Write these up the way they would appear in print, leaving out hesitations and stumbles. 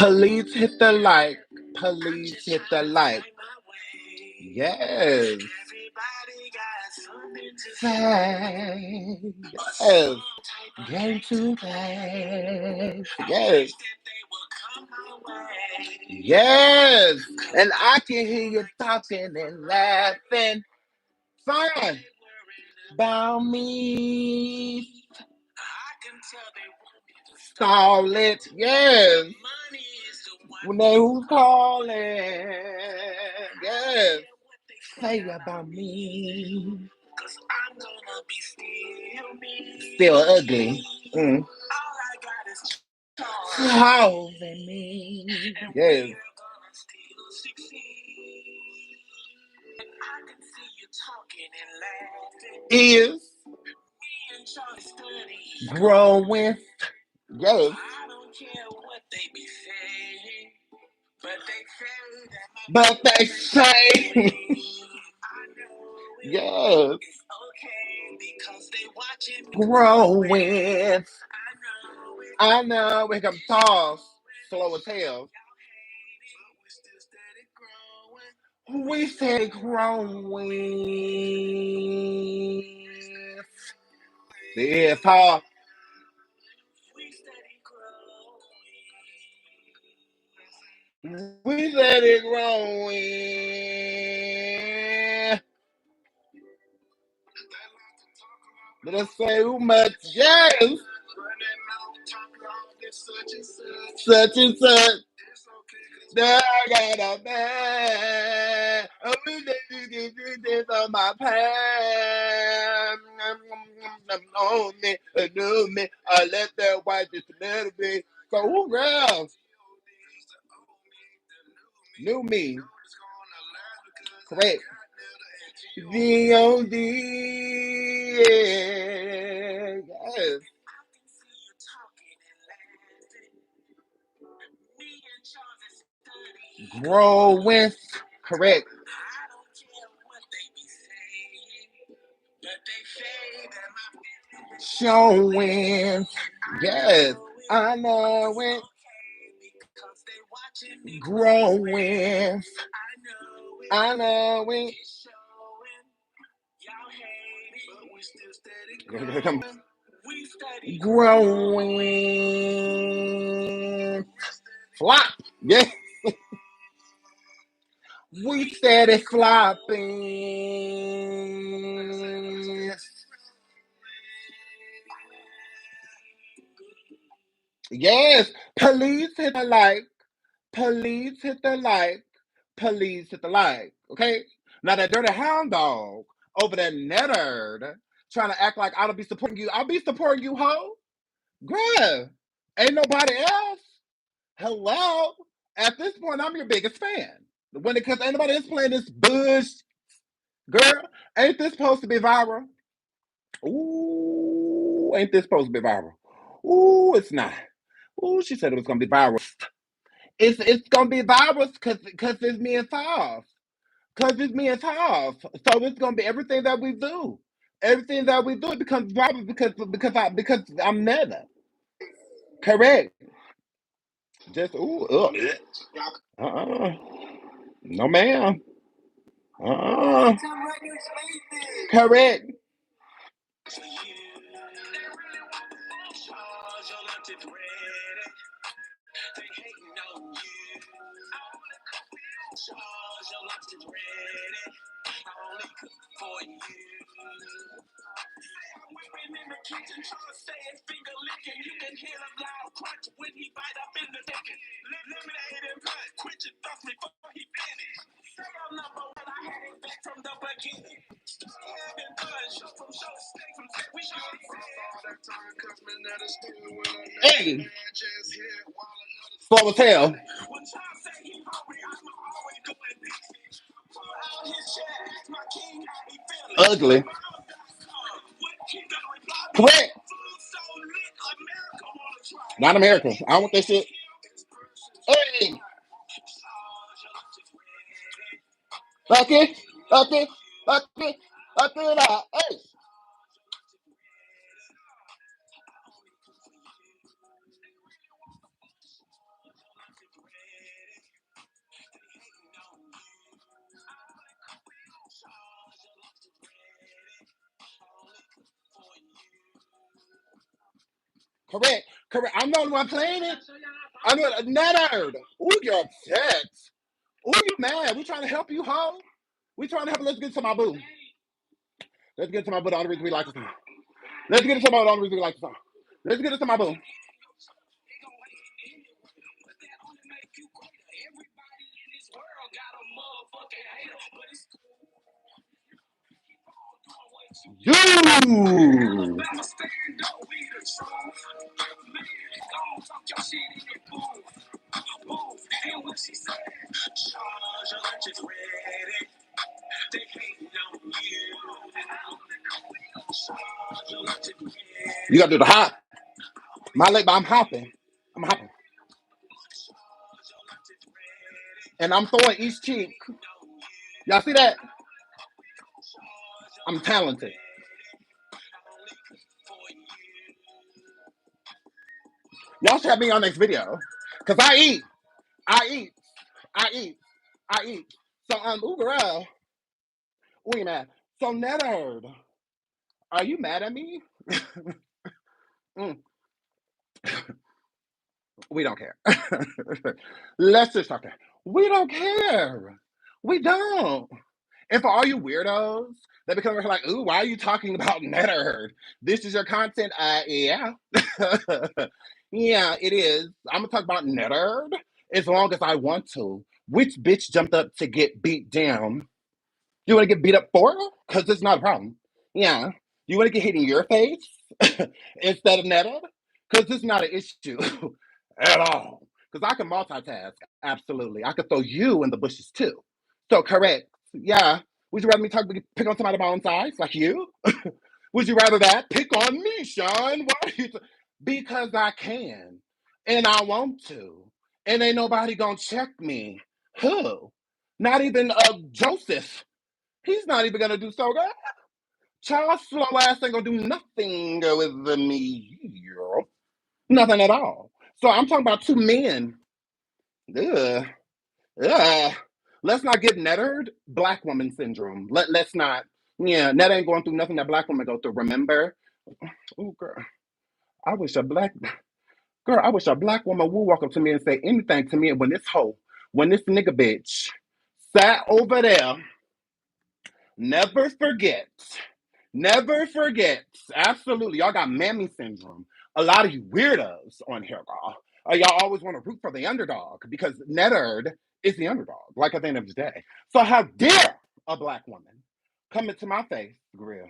Please hit the like. Please hit the like. Yes. Say. Yes. Game too fast. Yes. Yes. And I can hear you talking and laughing. Fine. About me. Stall it. Yes. When they who's calling. Yes. Say about me. Still ugly. Mm. Holding me. Yes. Is growing. Yes. But they say. Yes. Growing. I know we can toss slow as hell. We said growing. Yeah, Paul. We said it growing. Let us say who much. Yes. Such and such. I got a man. We did this on my past. On me, knew me. I let that white just a little bit. So who else knew me? Correct. D.O.D. Yes. Growing. Correct. Showing. Yes. I know it. Growing. I know it. Growing. Flop. Yes. We said it flopping. Yes. Please hit the like. Please hit the like. Please hit the like. Okay? Now that dirty hound dog over there Netta trying to act like I'll be supporting you. I'll be supporting you, ho. Bruh. Ain't nobody else. Hello. At this point, I'm your biggest fan. When it comes, ain't nobody else playing this bush. Girl, ain't this supposed to be viral? Ooh, ain't this supposed to be viral? Ooh, it's not. Ooh, she said it was gonna be viral. It's gonna be viral because it's me and Toff. Because it's me and Toff. So it's gonna be everything that we do. Everything that we do it becomes viral because I'm Netta. Correct. Just ooh, uh-uh. No ma'am. Uh-uh. Correct. Hey, slow as hell. Ugly. Correct. Not America. I don't want that shit. Hey, okay, okay, okay, okay, now. Hey, Correct. I'm the only one playing it. I'm the Netta. Ooh, you're upset. Ooh, you mad. We trying to help you, ho. We trying to help. Let's get to my boo. Let's get to my boo. The only reason we like this song. Let's get to my boo. The only reason we like this song. Let's get to my boo. You. You gotta do the hop. My leg, but I'm hopping. I'm hopping. And I'm throwing each cheek. Y'all see that? I'm talented. Y'all should have me on next video. Cause I eat. I eat. I eat. I eat. So ooh girl. Ooh, you mad. So Netta, are you mad at me? Mm. We don't care. Let's just talk. We don't care. We don't. And for all you weirdos that become like, ooh, why are you talking about Netta? This is your content. Yeah. Yeah, it is. I'm gonna talk about Netta as long as I want to. Which bitch jumped up to get beat down? You want to get beat up for her? Because it's not a problem. Yeah. You want to get hit in your face instead of Netta? Because it's not an issue at all. Because I can multitask. Absolutely. I could throw you in the bushes too. So correct. Yeah. Would you rather me pick on somebody of my own size, like you? Would you rather that? Pick on me, Sean. Why are you because I can. And I want to. And ain't nobody gonna check me. Who? Not even Joseph. He's not even gonna do so good. Charles slow ass ain't gonna do nothing with me. Nothing at all. So I'm talking about two men. Ugh. Ugh. Let's not get Nettered black woman syndrome. Let's not. Yeah, Netta ain't going through nothing that black women go through. Remember? Oh girl, I wish a black woman would walk up to me and say anything to me. And when this nigga bitch sat over there, never forget. Never forget. Absolutely. Y'all got mammy syndrome. A lot of you weirdos on here, girl. Y'all always want to root for the underdog because Netta is the underdog, like at the end of the day. So how dare a black woman come into my face, grill,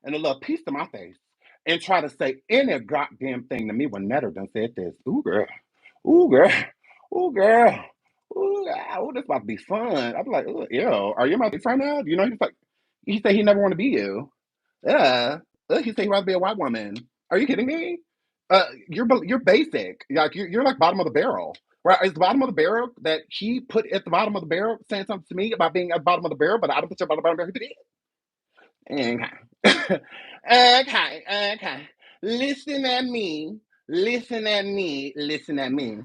and a little piece of my face and try to say any goddamn thing to me when Netta done said this. Ooh, girl. Ooh, girl. Ooh, girl. Ooh, this about to be fun. I'm like, ooh, ew. Are you my friend now? You know, he said he never want to be you. Yeah. He said he'd rather be a white woman. Are you kidding me? You're basic. Like you're like bottom of the barrel. Right? It's the bottom of the barrel that he put at the bottom of the barrel saying something to me about being at the bottom of the barrel, but I don't put you at the bottom of the barrel. He did. Okay. Okay. Listen at me. Listen at me. Listen at me.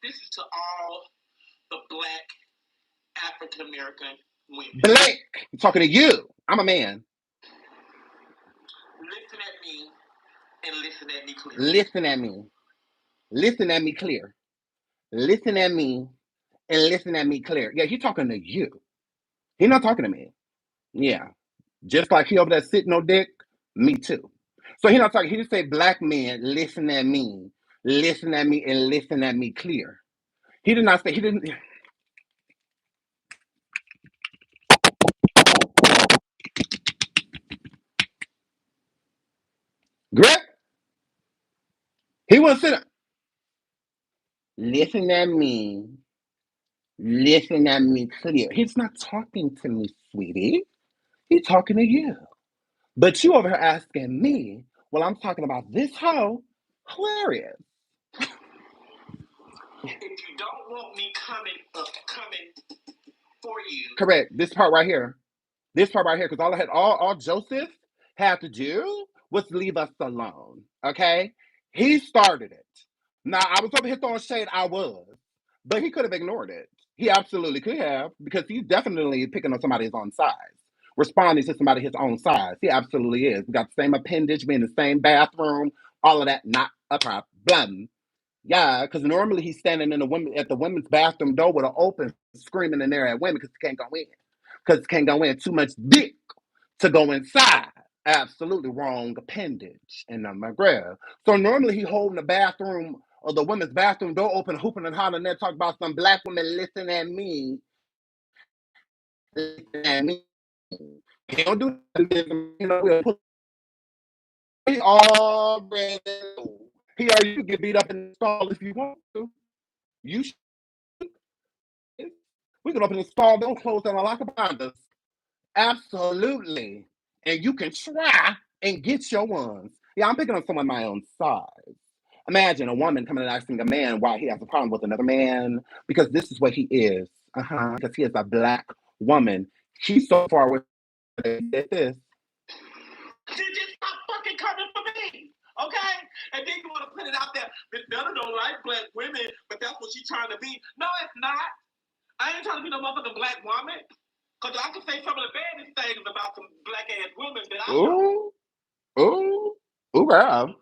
This is to all the black African American women. Black. I'm talking to you. I'm a man. Listen at me and listen at me clear. Listen at me. Listen at me clear. Listen at me and listen at me clear. Yeah, he's talking to you. He's not talking to me. Yeah. Just like he over there sitting on dick, me too. So he not talking, he just say black men, listen at me and listen at me clear. He did not say, he didn't. Greg, he wasn't sitting. Listen at me clear. He's not talking to me, sweetie. He's talking to you. But you over here asking me, well, I'm talking about this hoe. Hilarious. If you don't want me coming for you. Correct. This part right here. Because all Joseph had to do was leave us alone. Okay? He started it. Now I was over here throwing shade, but he could have ignored it. He absolutely could have, because he's definitely picking on somebody his own size. Responding to somebody his own size. He absolutely is. We got the same appendage, we in the same bathroom, All of that, not a problem. Yeah, because normally he's standing in the women's bathroom door with an open, screaming in there at women because he can't go in. Because can't go in, too much dick to go inside. Absolutely wrong appendage in the McGrath. So normally he holding the bathroom or the women's bathroom door open, hooping and hollering there, talk about some black women, listen at me. Listen at me. He don't do that. You know, we'll put he already know. He or you get beat up in the stall if you want to. You should. We can open the stall, don't close down a lock behind us. Absolutely. And you can try and get your ones. Yeah, I'm picking on someone my own size. Imagine a woman coming and asking a man why he has a problem with another man because this is what he is. Because he is a black woman. She's so far away from this. Just stop fucking coming for me, okay? And then you want to put it out there. Miss Netta don't like black women, but that's what she's trying to be. No, it's not. I ain't trying to be no motherfucking black woman. Because I can say some of the baddest things about some black ass women that I know. Ooh, girl.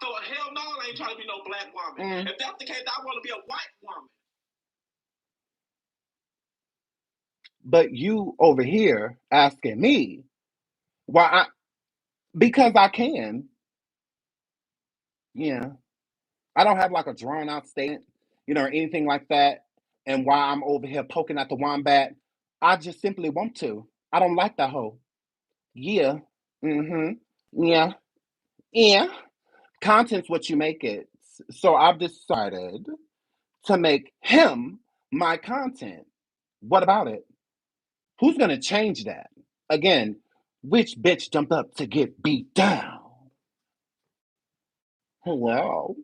So hell no, I ain't trying to be no black woman. If that's the case, I want to be a white woman. But you over here asking me why because I can. Yeah. I don't have like a drawn out statement, or anything like that. And why I'm over here poking at the wombat, I just simply want to. I don't like that hoe. Yeah. Yeah. Yeah. Content's what you make it. So I've decided to make him my content. What about it? Who's going to change that? Again, which bitch jumped up to get beat down? Hello?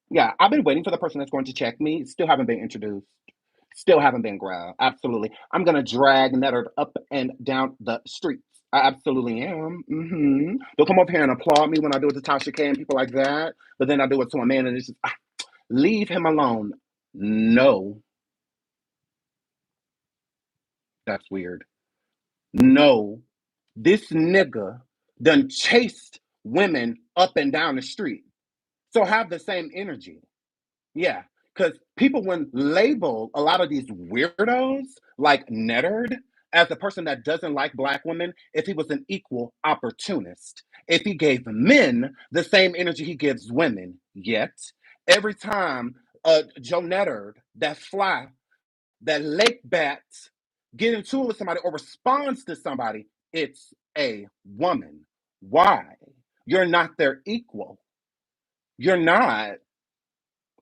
Yeah, I've been waiting for the person that's going to check me. Still haven't been introduced. Still haven't been grabbed. Absolutely. I'm going to drag Netta up and down the streets. I absolutely am. They'll come up here and applaud me when I do it to Tasha K and people like that. But then I do it to a man and it's just, leave him alone. No. That's weird. No. This nigga done chased women up and down the street. So have the same energy. Yeah. Because people when label a lot of these weirdos like Nettard as a person that doesn't like black women if he was an equal opportunist. If he gave men the same energy he gives women. Yet, every time Joe Nettard, that fly, that lake bat, get into it with somebody or responds to somebody, it's a woman. Why? You're not their equal. You're not.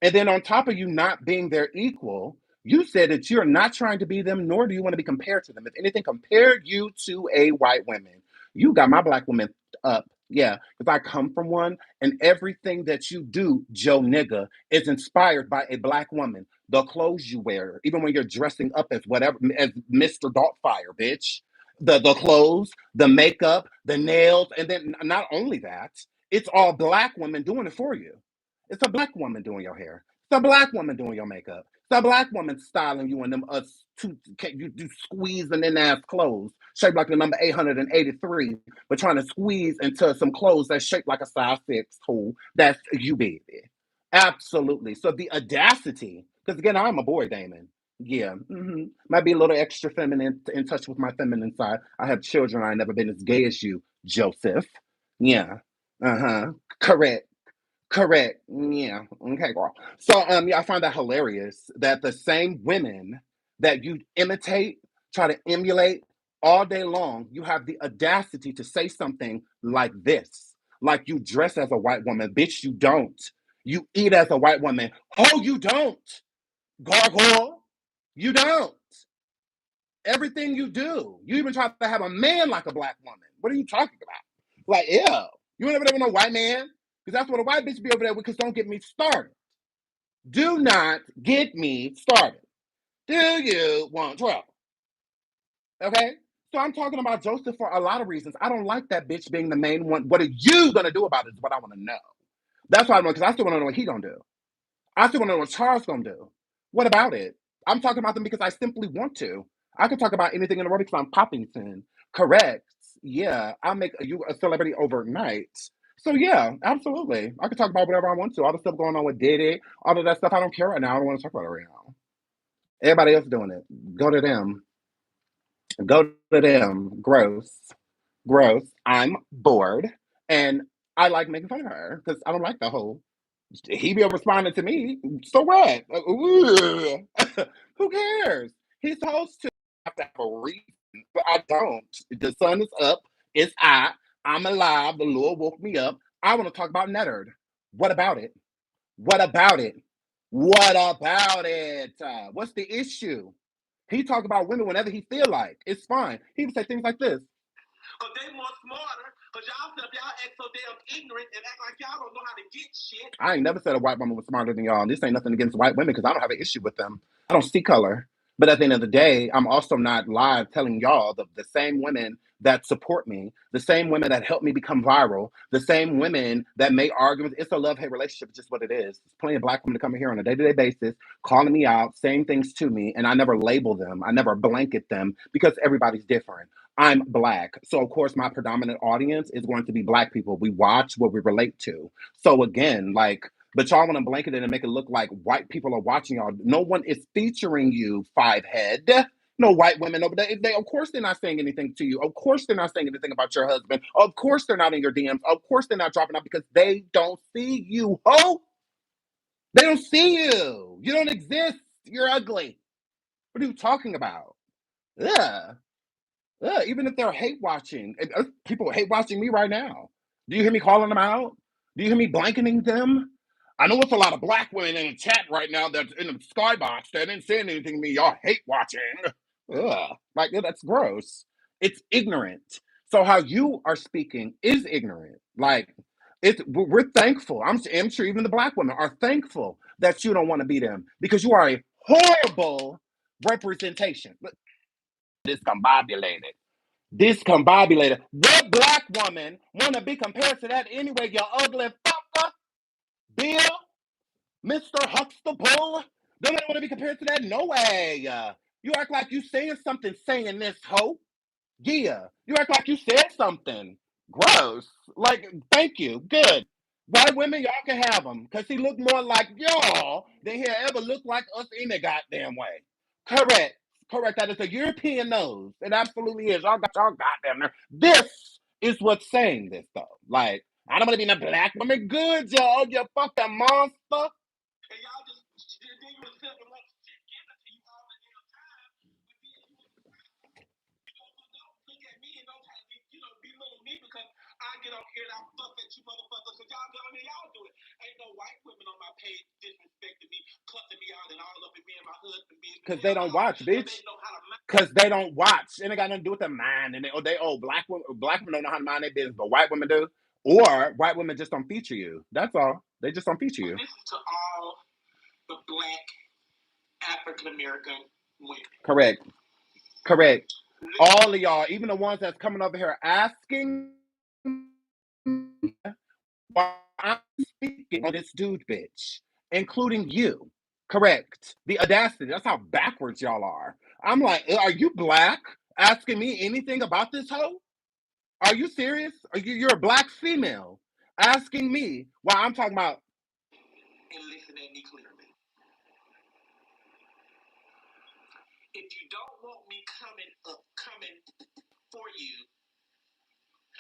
And then on top of you not being their equal, you said that you're not trying to be them, nor do you want to be compared to them. If anything, compared you to a white woman. You got my black woman up. Yeah, because I come from one, and everything that you do, Joe Nigga, is inspired by a black woman. The clothes you wear, even when you're dressing up as whatever, as Mr. Darkfire, bitch. The clothes, the makeup, the nails, and then not only that, it's all black women doing it for you. It's a black woman doing your hair. It's a black woman doing your makeup. It's a black woman styling you in them you do squeezing in ass clothes shaped like the number 883, but trying to squeeze into some clothes that's shaped like a size 6 hole. That's you, baby. Absolutely. So the audacity, because again, I'm a boy, Damon. Yeah, might be a little extra feminine, in touch with my feminine side. I have children. I've never been as gay as you, Joseph. Yeah. Correct. Correct. Yeah. Okay, girl. So yeah, I find that hilarious that the same women that you imitate, try to emulate all day long, you have the audacity to say something like this. Like you dress as a white woman. Bitch, you don't. You eat as a white woman. Oh, you don't. Gargoyle. You don't. Everything you do. You even try to have a man like a black woman. What are you talking about? Like, ew. You ain't ever there with no white man? Because that's what a white bitch be over there with, because don't get me started. Do not get me started. Do you want trouble? Okay? So I'm talking about Joseph for a lot of reasons. I don't like that bitch being the main one. What are you going to do about it is what I want to know. That's why I want, because I still want to know what he going to do. I still want to know what Charles going to do. What about it? I'm talking about them because I simply want to. I could talk about anything in the world because I'm Poppington. Correct. Yeah, I'll make you a celebrity overnight. So yeah, absolutely. I can talk about whatever I want to. All the stuff going on with Diddy, all of that stuff. I don't care right now. I don't want to talk about it right now. Everybody else doing it. Go to them. Go to them. Gross. Gross. I'm bored. And I like making fun of her because I don't like the whole. He be responding to me. So what? Who cares? He's supposed to have to have a reason, but I don't. The sun is up. It's I. I'm alive. The Lord woke me up. I want to talk about Netta. What about it? What about it? What about it? What's the issue? He talk about women whenever he feel like. It's fine. He would say things like this. Because they more smarter. Because y'all act so damn ignorant and act like y'all don't know how to get shit. I ain't never said a white woman was smarter than y'all. And this ain't nothing against white women because I don't have an issue with them. I don't see color. But at the end of the day, I'm also not live telling y'all the same women that support me, the same women that help me become viral, the same women that make arguments. It's a love-hate relationship. It's just what it is. There's plenty of black women to come in here on a day-to-day basis, calling me out, saying things to me, and I never label them. I never blanket them because everybody's different. I'm black. So, of course, my predominant audience is going to be black people. We watch what we relate to. So, again, but y'all want to blanket it and make it look like white people are watching y'all. No one is featuring you, five head. No white women over there. Of course, they're not saying anything to you. Of course, they're not saying anything about your husband. Of course, they're not in your DMs. Of course, they're not dropping out because they don't see you, ho. They don't see you. You don't exist. You're ugly. What are you talking about? Yeah. Even if they're hate watching, people hate watching me right now. Do you hear me calling them out? Do you hear me blanketing them? I know it's a lot of black women in the chat right now that's in the skybox that didn't say anything to me. Y'all hate watching. That's gross. It's ignorant. So how you are speaking is ignorant. We're thankful. I'm sure even the black women are thankful that you don't want to be them because you are a horrible representation. Discombobulated. Discombobulated. What black woman want to be compared to that anyway, you ugly fucker? Bill? Mr. Huxtable? Nobody want to be compared to that? No way. You act like you saying something saying this, hoe. Yeah. You act like you said something. Gross. Thank you. Good. White women, y'all can have him. Because he look more like y'all than he ever looked like us any goddamn way. Correct. Correct. That is a European nose. It absolutely is. Y'all got y'all goddamn nerve. This is what's saying this, though. I don't want to be in a black woman. Good, y'all. You fucking monster. And y'all just then you accept and want shit given to you all the damn time. Don't look at me and don't try to belittle me because I get on here and I fuck at you motherfuckers because y'all get on here, y'all do it. Ain't no white women on my page disrespecting me, cussing me out and all up in me and my husband being. Because they don't watch, bitch. Because they don't watch. And it got nothing to do with their mind. And black women don't know how to mind their business, but white women do. Or white women just don't feature you. That's all. They just don't feature you. Listen to all the black African American women. Correct. All of y'all, even the ones that's coming over here asking why I'm speaking on this dude, bitch, including you. Correct. The audacity. That's how backwards y'all are. I'm like, are you black? Asking me anything about this hoe? Are you serious? You're a black female asking me why I'm talking about. And listen at me clearly. If you don't want me coming for you,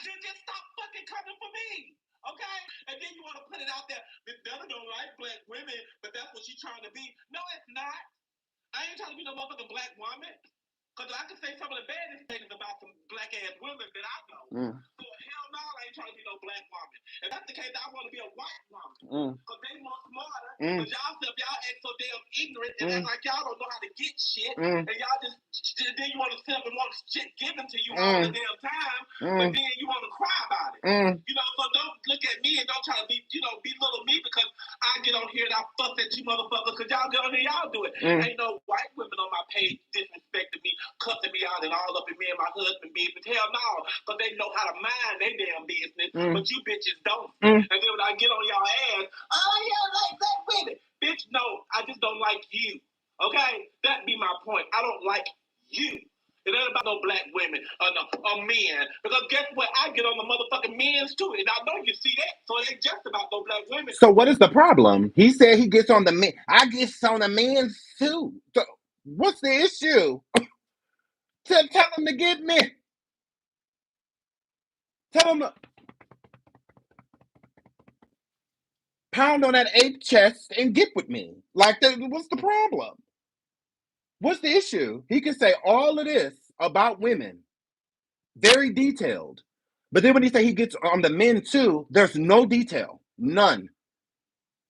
then just stop fucking coming for me. Okay? And then you want to put it out there. This Netta don't like black women, but that's what she's trying to be. No, it's not. I ain't trying to be no motherfucking black woman. Because I can say some of the baddest things about some black ass women that I know. So hell no, I ain't trying to be no black woman. If that's the case, I want to be a white woman. Because they more smarter. Because y'all act so damn ignorant and act like y'all don't know how to get shit. And y'all then you want to sit up and want shit given to you all the damn time. But then you want to cry about it. So don't look at me and don't try to belittle me because I get on here and I fuss at you motherfuckers because y'all get on here, y'all do it. Ain't no white women on my page disrespecting me, cussing me out and all up in me and my husband business. Hell no, because they know how to mind their damn business, but you bitches don't. And then when I get on y'all ass, oh yeah, like black women. Bitch, no, I just don't like you. Okay? That be my point. I don't like you. It ain't about no black women or men. Because guess what? I get on the motherfucking men's too. And I know you see that. So it ain't just about no black women. So what is the problem? He said he gets on the men. I get on the men's too. So what's the issue? Tell him to get me. Tell him to pound on that ape chest and get with me. Like, what's the problem? What's the issue? He can say all of this about women, very detailed. But then when he say he gets on the men too, there's no detail. None.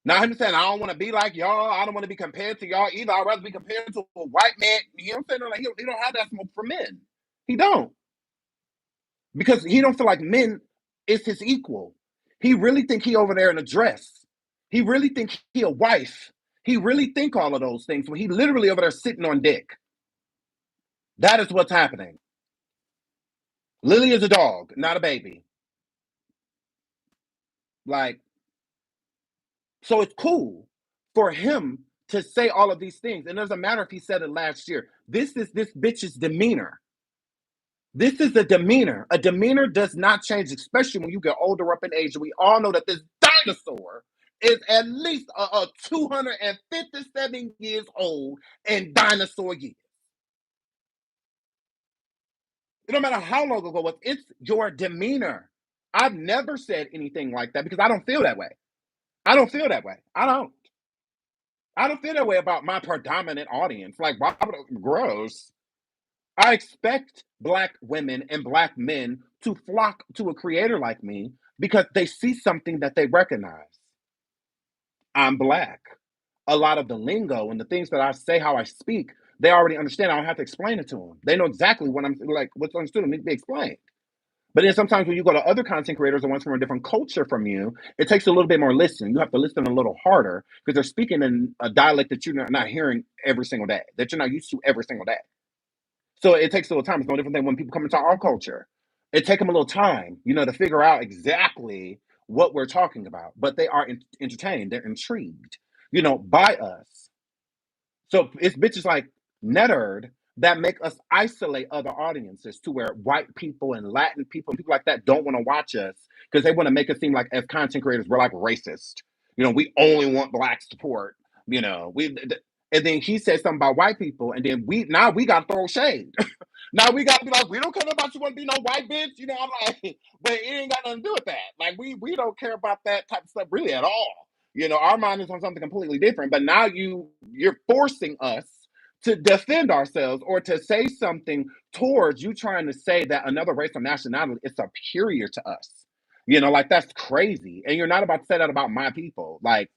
Now him saying, I don't want to be like y'all. I don't want to be compared to y'all either. I'd rather be compared to a white man. You know what I'm saying? Like, he don't have that smoke for men. He don't. Because he don't feel like men is his equal. He really think he over there in a dress. He really think he a wife. He really think all of those things when he literally over there sitting on dick. That is what's happening. Lily is a dog, not a baby. Like, so it's cool for him to say all of these things. And it doesn't matter if he said it last year. This is this bitch's demeanor. This is a demeanor. A demeanor does not change, especially when you get older up in age. We all know that this dinosaur is at least 257 years old in dinosaur years. It don't matter how long ago it was, it's your demeanor. I've never said anything like that because I don't feel that way. I don't feel that way. I don't feel that way about my predominant audience. Like, gross. I expect Black women and Black men to flock to a creator like me because they see something that they recognize. I'm Black. A lot of the lingo and the things that I say, how I speak, they already understand. I don't have to explain it to them. They know exactly what I'm like, what's understood and needs to be explained. But then sometimes when you go to other content creators or ones from a different culture from you, it takes a little bit more listening. You have to listen a little harder because they're speaking in a dialect that you're not hearing every single day, that you're not used to every single day. So it takes a little time. It's no different than when people come into our culture. It takes them a little time, to figure out exactly what we're talking about. But they are entertained. They're intrigued, by us. So it's bitches like Netta that make us isolate other audiences to where white people and Latin people and people like that don't want to watch us because they want to make us seem like as content creators we're like racist. We only want Black support. We and then he said something about white people, and then we got to throw shade. Now we got to be like, we don't care about you want to be no white bitch. I'm like, but it ain't got nothing to do with that. Like we don't care about that type of stuff really at all. Our mind is on something completely different. But now you're forcing us to defend ourselves or to say something towards you trying to say that another race or nationality is superior to us. Like that's crazy. And you're not about to say that about my people. Like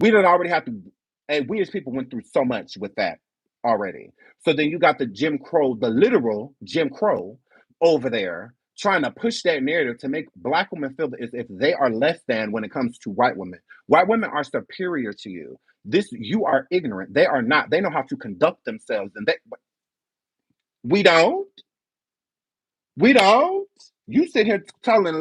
we don't already have to, and we as people went through so much with that already. So then you got the Jim Crow, the literal Jim Crow over there trying to push that narrative to make Black women feel as if they are less than when it comes to white women. White women are superior to you. You are ignorant. They are not. They know how to conduct themselves, and we don't. We don't. You sit here telling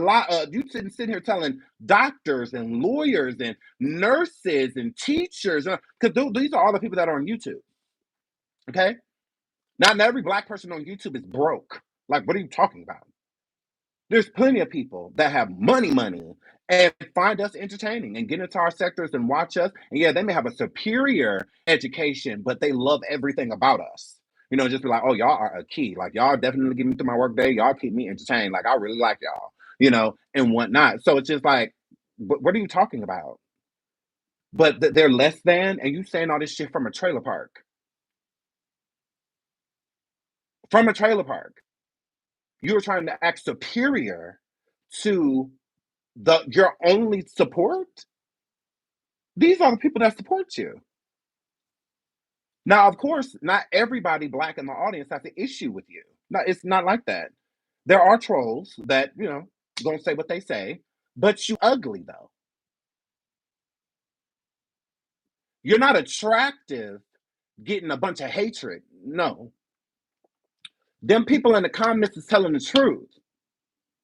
sitting here telling doctors and lawyers and nurses and teachers because these are all the people that are on YouTube. Okay, not every Black person on YouTube is broke. Like, what are you talking about? There's plenty of people that have money, and find us entertaining and get into our sectors and watch us. And yeah, they may have a superior education, but they love everything about us. Just be like, oh, y'all are a key. Like, y'all definitely get me through my work day. Y'all keep me entertained. Like, I really like y'all, and whatnot. So it's just like, what are you talking about? But they're less than, and you saying all this shit from a trailer park. From a trailer park. You're trying to act superior to your only support. These are the people that support you. Now, of course, not everybody Black in the audience has an issue with you. No, it's not like that. There are trolls that, gonna say what they say, but you ugly though. You're not attractive getting a bunch of hatred. No. Them people in the comments is telling the truth.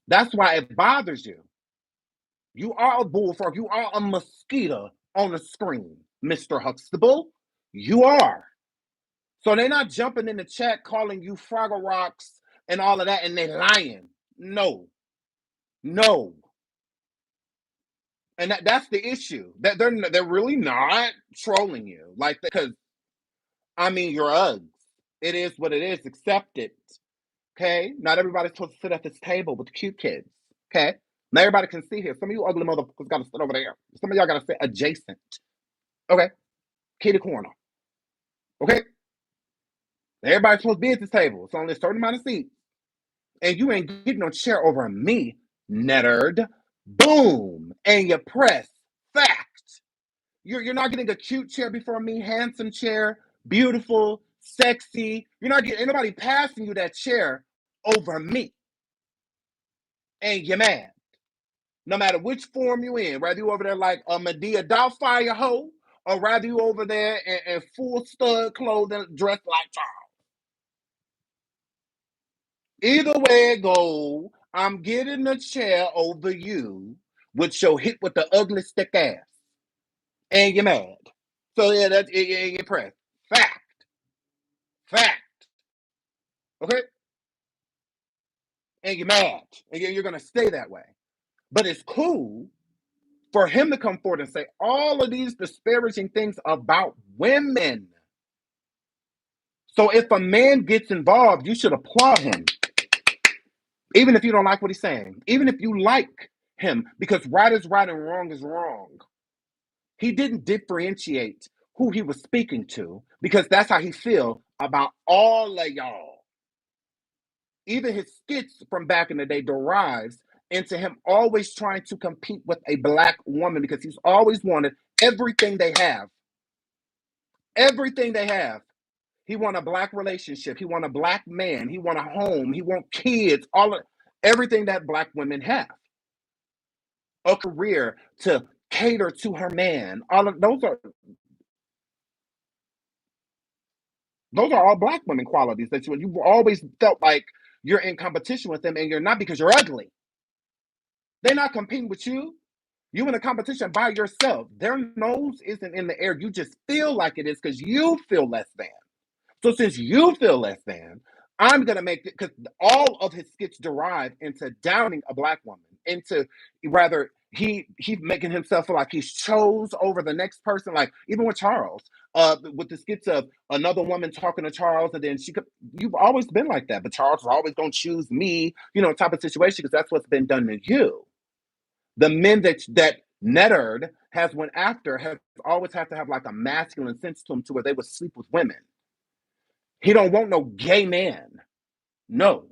That's why it bothers you. You are a bullfrog. You are a mosquito on the screen, Mr. Huxtable. You are. So they're not jumping in the chat calling you Fraggle Rocks and all of that, and they lying. No. And that's the issue. That they're really not trolling you. Like, because I mean, you're Uggs. It is what it is. Accept it. Okay? Not everybody's supposed to sit at this table with the cute kids. Okay? Not everybody can see here. Some of you ugly motherfuckers gotta sit over there. Some of y'all gotta sit adjacent. Okay? Kitty corner. Okay? Everybody's supposed to be at this table. It's only a certain amount of seats. And you ain't getting no chair over me, netterd. Boom. And you press. Fact. You're not getting a cute chair before me, handsome chair, beautiful, sexy. You're not getting anybody passing you that chair over me. And you're mad. No matter which form you in, whether you over there like a Medea Doubtfire hoe, or rather you over there in full stud clothing dressed like Charles. Either way it go, I'm getting a chair over you with your hit with the ugly stick ass. And you're mad. So yeah, that's it, press. Fact. Okay? And you're mad. And you're gonna stay that way. But it's cool for him to come forward and say all of these disparaging things about women. So if a man gets involved, you should applaud him. Even if you don't like what he's saying. Even if you like him, because right is right and wrong is wrong. He didn't differentiate who he was speaking to, because that's how he feel about all of y'all. Even his skits from back in the day derives into him always trying to compete with a black woman, because he's always wanted everything they have. Everything they have. He want a black relationship. He want a black man. He want a home. He want kids. Everything that black women have. A career to cater to her man. All of those are all black women qualities that you've always felt like you're in competition with them, and you're not, because you're ugly. They're not competing with you. You in a competition by yourself. Their nose isn't in the air. You just feel like it is because you feel less than. So since you feel less than, I'm gonna make it, because all of his skits derive into downing a black woman, into rather he's making himself feel like he's chose over the next person. Like even with Charles, with the skits of another woman talking to Charles, and then you've always been like that, but Charles is always gonna choose me, type of situation, because that's what's been done to you. The men that Netterd has went after have always have to have like a masculine sense to them, to where they would sleep with women. He don't want no gay man. No.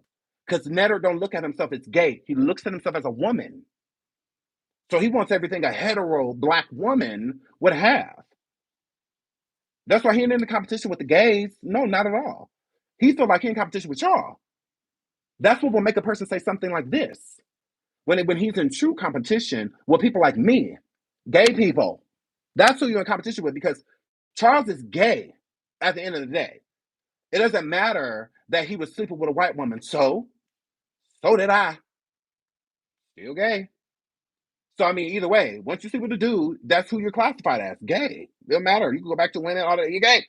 Because Netter don't look at himself as gay. He looks at himself as a woman. So he wants everything a hetero black woman would have. That's why he ain't in the competition with the gays. No, not at all. He feels like he in competition with y'all. That's what will make a person say something like this. When he's in true competition with people like me, gay people. That's who you're in competition with, because Charles is gay at the end of the day. It doesn't matter that he was sleeping with a white woman. So did I. Still gay. So I mean, either way, once you sleep with a dude, that's who you're classified as. Gay. It don't matter. You can go back to winning all that. You're gay.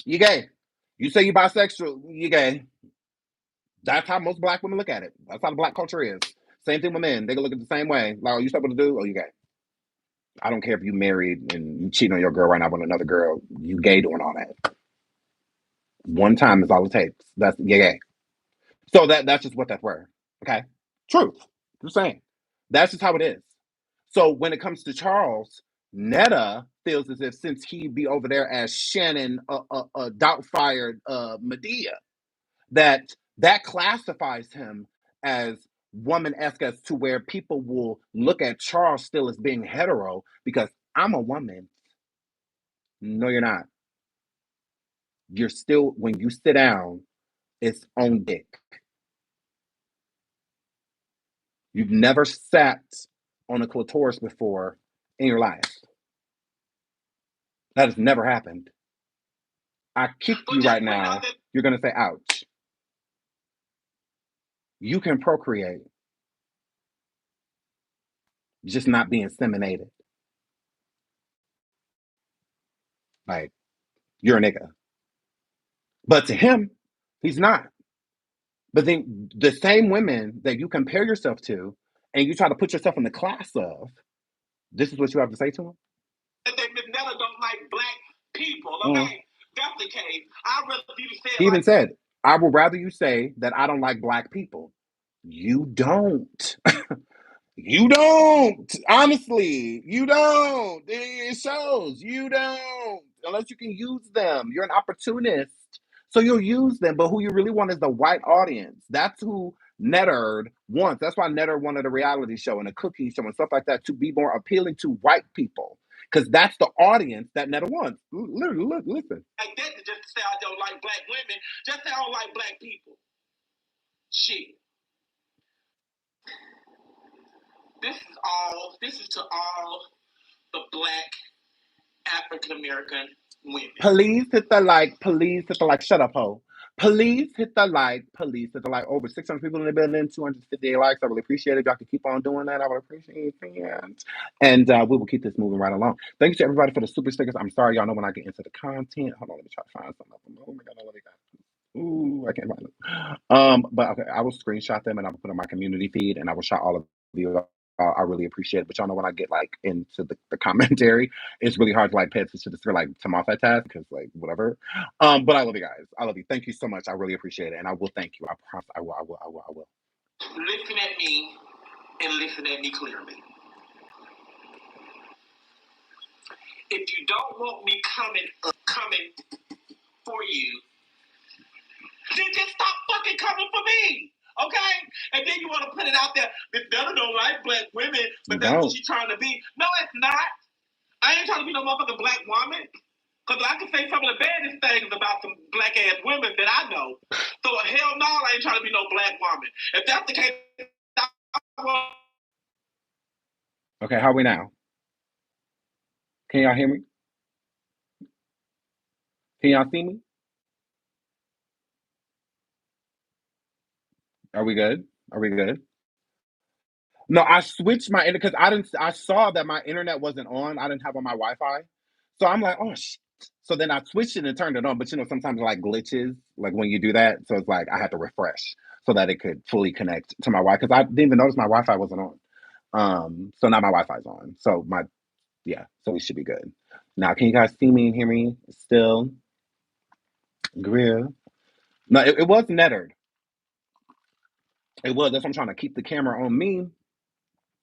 You're gay. You say you're bisexual, you're gay. That's how most black women look at it. That's how the black culture is. Same thing with men. They can look at it the same way. Like, oh, you slept with a dude? Oh, you gay. I don't care if you married and you cheating on your girl right now with another girl. You gay doing all that. One time is all it takes. That's gay. So that's just what that's worth. Okay? Truth. Just saying. That's just how it is. So when it comes to Charles, Netta feels as if, since he be over there as Shannon, Doubtfire, Medea, that classifies him as woman-esque, as to where people will look at Charles still as being hetero, because I'm a woman. No, you're not. You're still, when you sit down, it's on dick. You've never sat on a clitoris before in your life. That has never happened. I kick you right now, you're going to say, ouch. You can procreate, just not be inseminated. Like, you're a nigga. But to him, he's not. But then the same women that you compare yourself to and you try to put yourself in the class of, this is what you have to say to him? That Netta don't like black people, okay? That's the case. I'd rather you say He even said, I would rather you say that I don't like black people. You don't. You don't. Honestly, you don't. It shows. You don't. Unless you can use them. You're an opportunist. So you'll use them. But who you really want is the white audience. That's who Netta wants. That's why Netta wanted a reality show and a cooking show and stuff like that to be more appealing to white people. Because that's the audience that Netta wants. Literally, look, listen. Like that to just say I don't like black women. Just say I don't like black people. Shit. This is to all the black African American women. Please hit the like. Please hit the like. Shut up, ho. Please hit the like. Please hit the like. Over 600 people in the building, 258 likes. I really appreciate it. Y'all can keep on doing that. I would appreciate it. And we will keep this moving right along. Thank you to everybody for the super stickers. I'm sorry, y'all know when I get into the content. Hold on, let me try to find some of them. Oh my god, I love it. Ooh, I can't find them. But okay, I will screenshot them and I will put on my community feed and I will shout all of you. I really appreciate it. But y'all know when I get like into the commentary, it's really hard to like pay attention to like to multitask because like whatever. But I love you guys. I love you. Thank you so much. I really appreciate it. And I will thank you. I promise I will. Listen at me and listen at me clearly. If you don't want me coming for you, then just stop fucking coming for me. Okay? And then you want to put it out there. This Netta don't like black women, but that's what she's trying to be. No, it's not. I ain't trying to be no motherfucking black woman. Because I can say some of the baddest things about some black ass women that I know. So hell no, I ain't trying to be no black woman. If that's the case, okay, how are we now? Can y'all hear me? Can y'all see me? Are we good? Are we good? No, I switched my internet because I saw that my internet wasn't on. I didn't have on my Wi-Fi. So I'm like, oh shit. So then I switched it and turned it on. But you know, sometimes like glitches, like when you do that. So it's like I had to refresh so that it could fully connect to my Wi-Fi. Because I didn't even notice my Wi-Fi wasn't on. So now my Wi-Fi's on. So so we should be good. Now, can you guys see me and hear me still? Grill. No, it was nettered. It was. That's why I'm trying to keep the camera on me.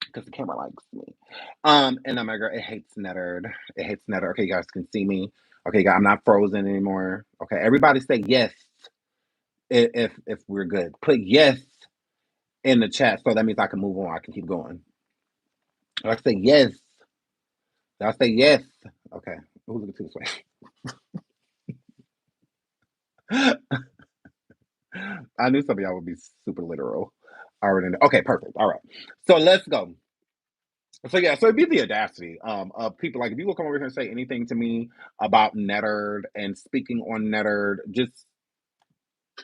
Because the camera likes me. And I'm like, girl, it hates nettered. It hates nettered. Okay, you guys can see me. Okay, guys, I'm not frozen anymore. Okay, everybody say yes if we're good. Put yes in the chat, so that means I can move on. I can keep going. I say yes. I say yes. Okay, who's looking to this way? I knew some of y'all would be super literal. Already. Okay, perfect. All right. So let's go. So yeah, so it'd be the audacity of people like if you will come over here and say anything to me about Netterd and speaking on Netterd, just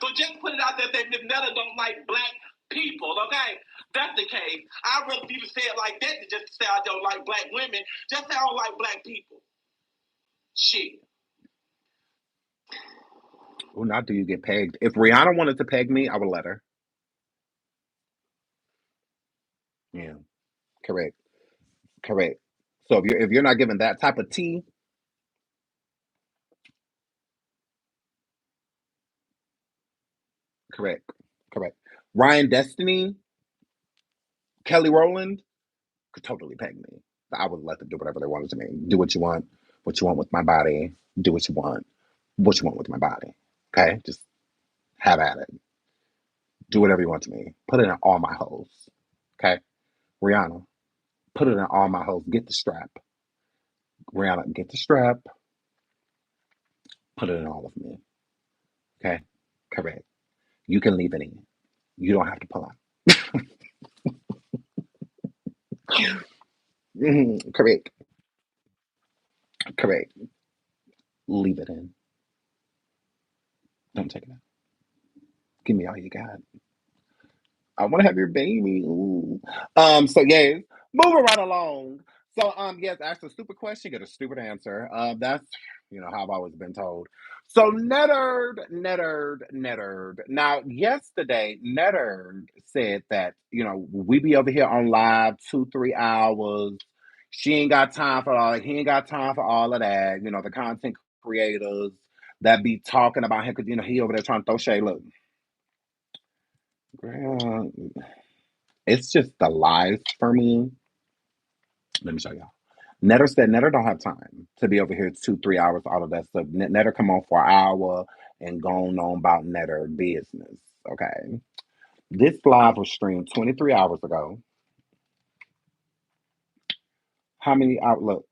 so just put it out there that Netta don't like black people, okay? That's the case. I'd rather people say it like that than just say I don't like black women. Just say I don't like black people. Shit. oh, not do you get pegged. If Rihanna wanted to peg me, I would let her. Yeah, correct. Correct. So if you're not giving that type of tea, correct. Correct. Ryan Destiny, Kelly Rowland could totally peg me. I would let them do whatever they wanted to me. Do what you want with my body. Do what you want with my body. Okay? Just have at it. Do whatever you want to me. Put it in all my holes. Okay? Rihanna, put it in all my holes. Get the strap. Rihanna, get the strap. Put it in all of me. Okay? Correct. You can leave it in. You don't have to pull out. Correct. Correct. Leave it in. Don't take it out. Give me all you got. I want to have your baby. Ooh. So yes, moving right along. So, yes, ask a stupid question, get a stupid answer. That's how I've always been told. So, Netterd. Now, yesterday, Netterd said that we be over here on live 2-3 hours. She ain't got time for all. He ain't got time for all of that. The content creators that be talking about him because he over there trying to throw shade. Look, girl, it's just the lies for me. Let me show y'all. Netter said Netter don't have time to be over here 2-3 hours, all of that stuff. Netter come on for an hour and go on about Netter business. Okay. This live was streamed 23 hours ago. How many outlook?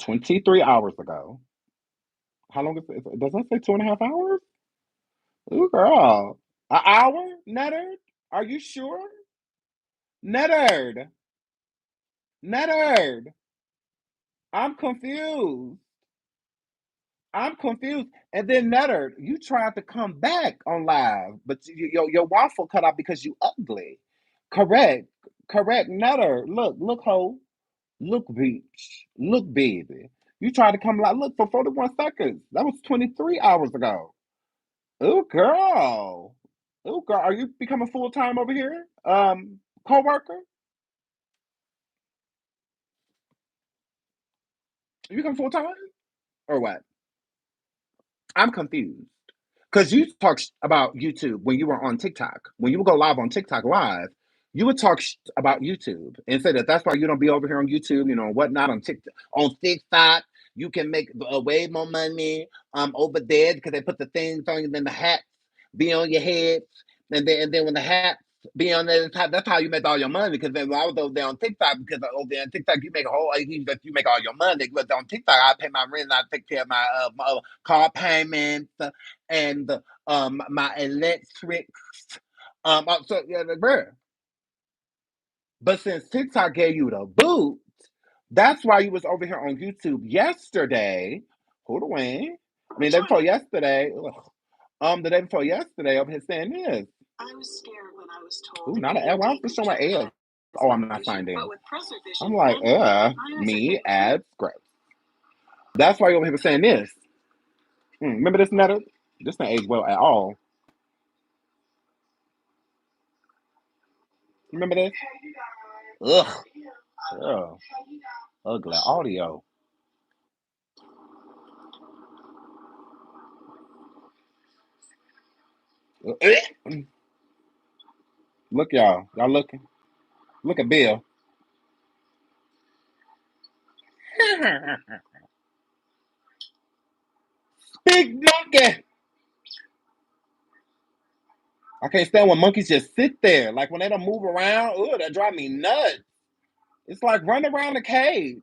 23 hours ago. How long is it? Does that say 2.5 hours? Ooh, girl. An hour? Netter? Are you sure? Netter. Netter. I'm confused. I'm confused. And then Netter, you tried to come back on live, but your waffle cut out because you ugly. Correct. Correct. Netter, look, ho. Look, beach. Look, baby. You tried to come live. Look, for 41 seconds. That was 23 hours ago. Oh, girl. Oh, girl. Are you becoming full time over here? Co-worker? You become full time? Or what? I'm confused. Because you talked about YouTube when you were on TikTok. When you would go live on TikTok live, you would talk about YouTube and say that's why you don't be over here on YouTube, whatnot on TikTok. On TikTok, you can make way more money over there because they put the things on you, then the hats be on your head, and then when the hats be on there, that's how you make all your money. Because then when I was over there on TikTok, because over there on TikTok you make you make all your money. But on TikTok, I pay my rent, I take care of my car payments and my electrics. So yeah, bruh. But since TikTok gave you the boot, that's why you was over here on YouTube yesterday. Hold on. I mean, the day before yesterday. The day before yesterday, over here saying this. I was scared when I was told. Ooh, not an L. Why was showing my ass? Oh, I'm not signed in. I'm like, me ads, gross. That's why you over here saying this. Remember this, Netta? This not age well at all. Remember this? Ugh. Girl. Ugly audio. Look, y'all. Y'all looking? Look at Bill. Big monkey. I can't stand when monkeys just sit there. Like when they don't move around. Ooh, that drive me nuts. It's like run around the cage.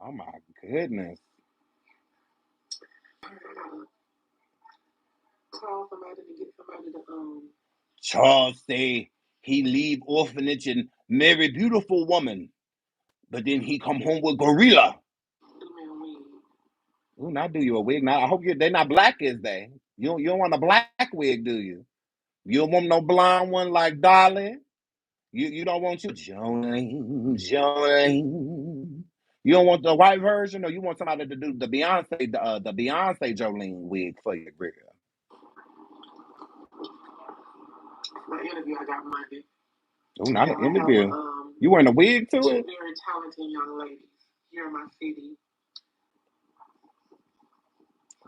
Oh my goodness. Call somebody to get somebody to Charles say he leave orphanage and marry beautiful woman, but then he come home with gorilla. Ooh, not do you a wig. Now I hope they're not black, is they? You don't want a black wig, do you? You don't want no blonde one like Dolly. You don't want you Jolene. You don't want the white version, or you want somebody to do the Beyonce Jolene wig for your girl. My interview I got Monday. Oh, not an interview. You wearing a wig to it? Two very talented young ladies here in my city.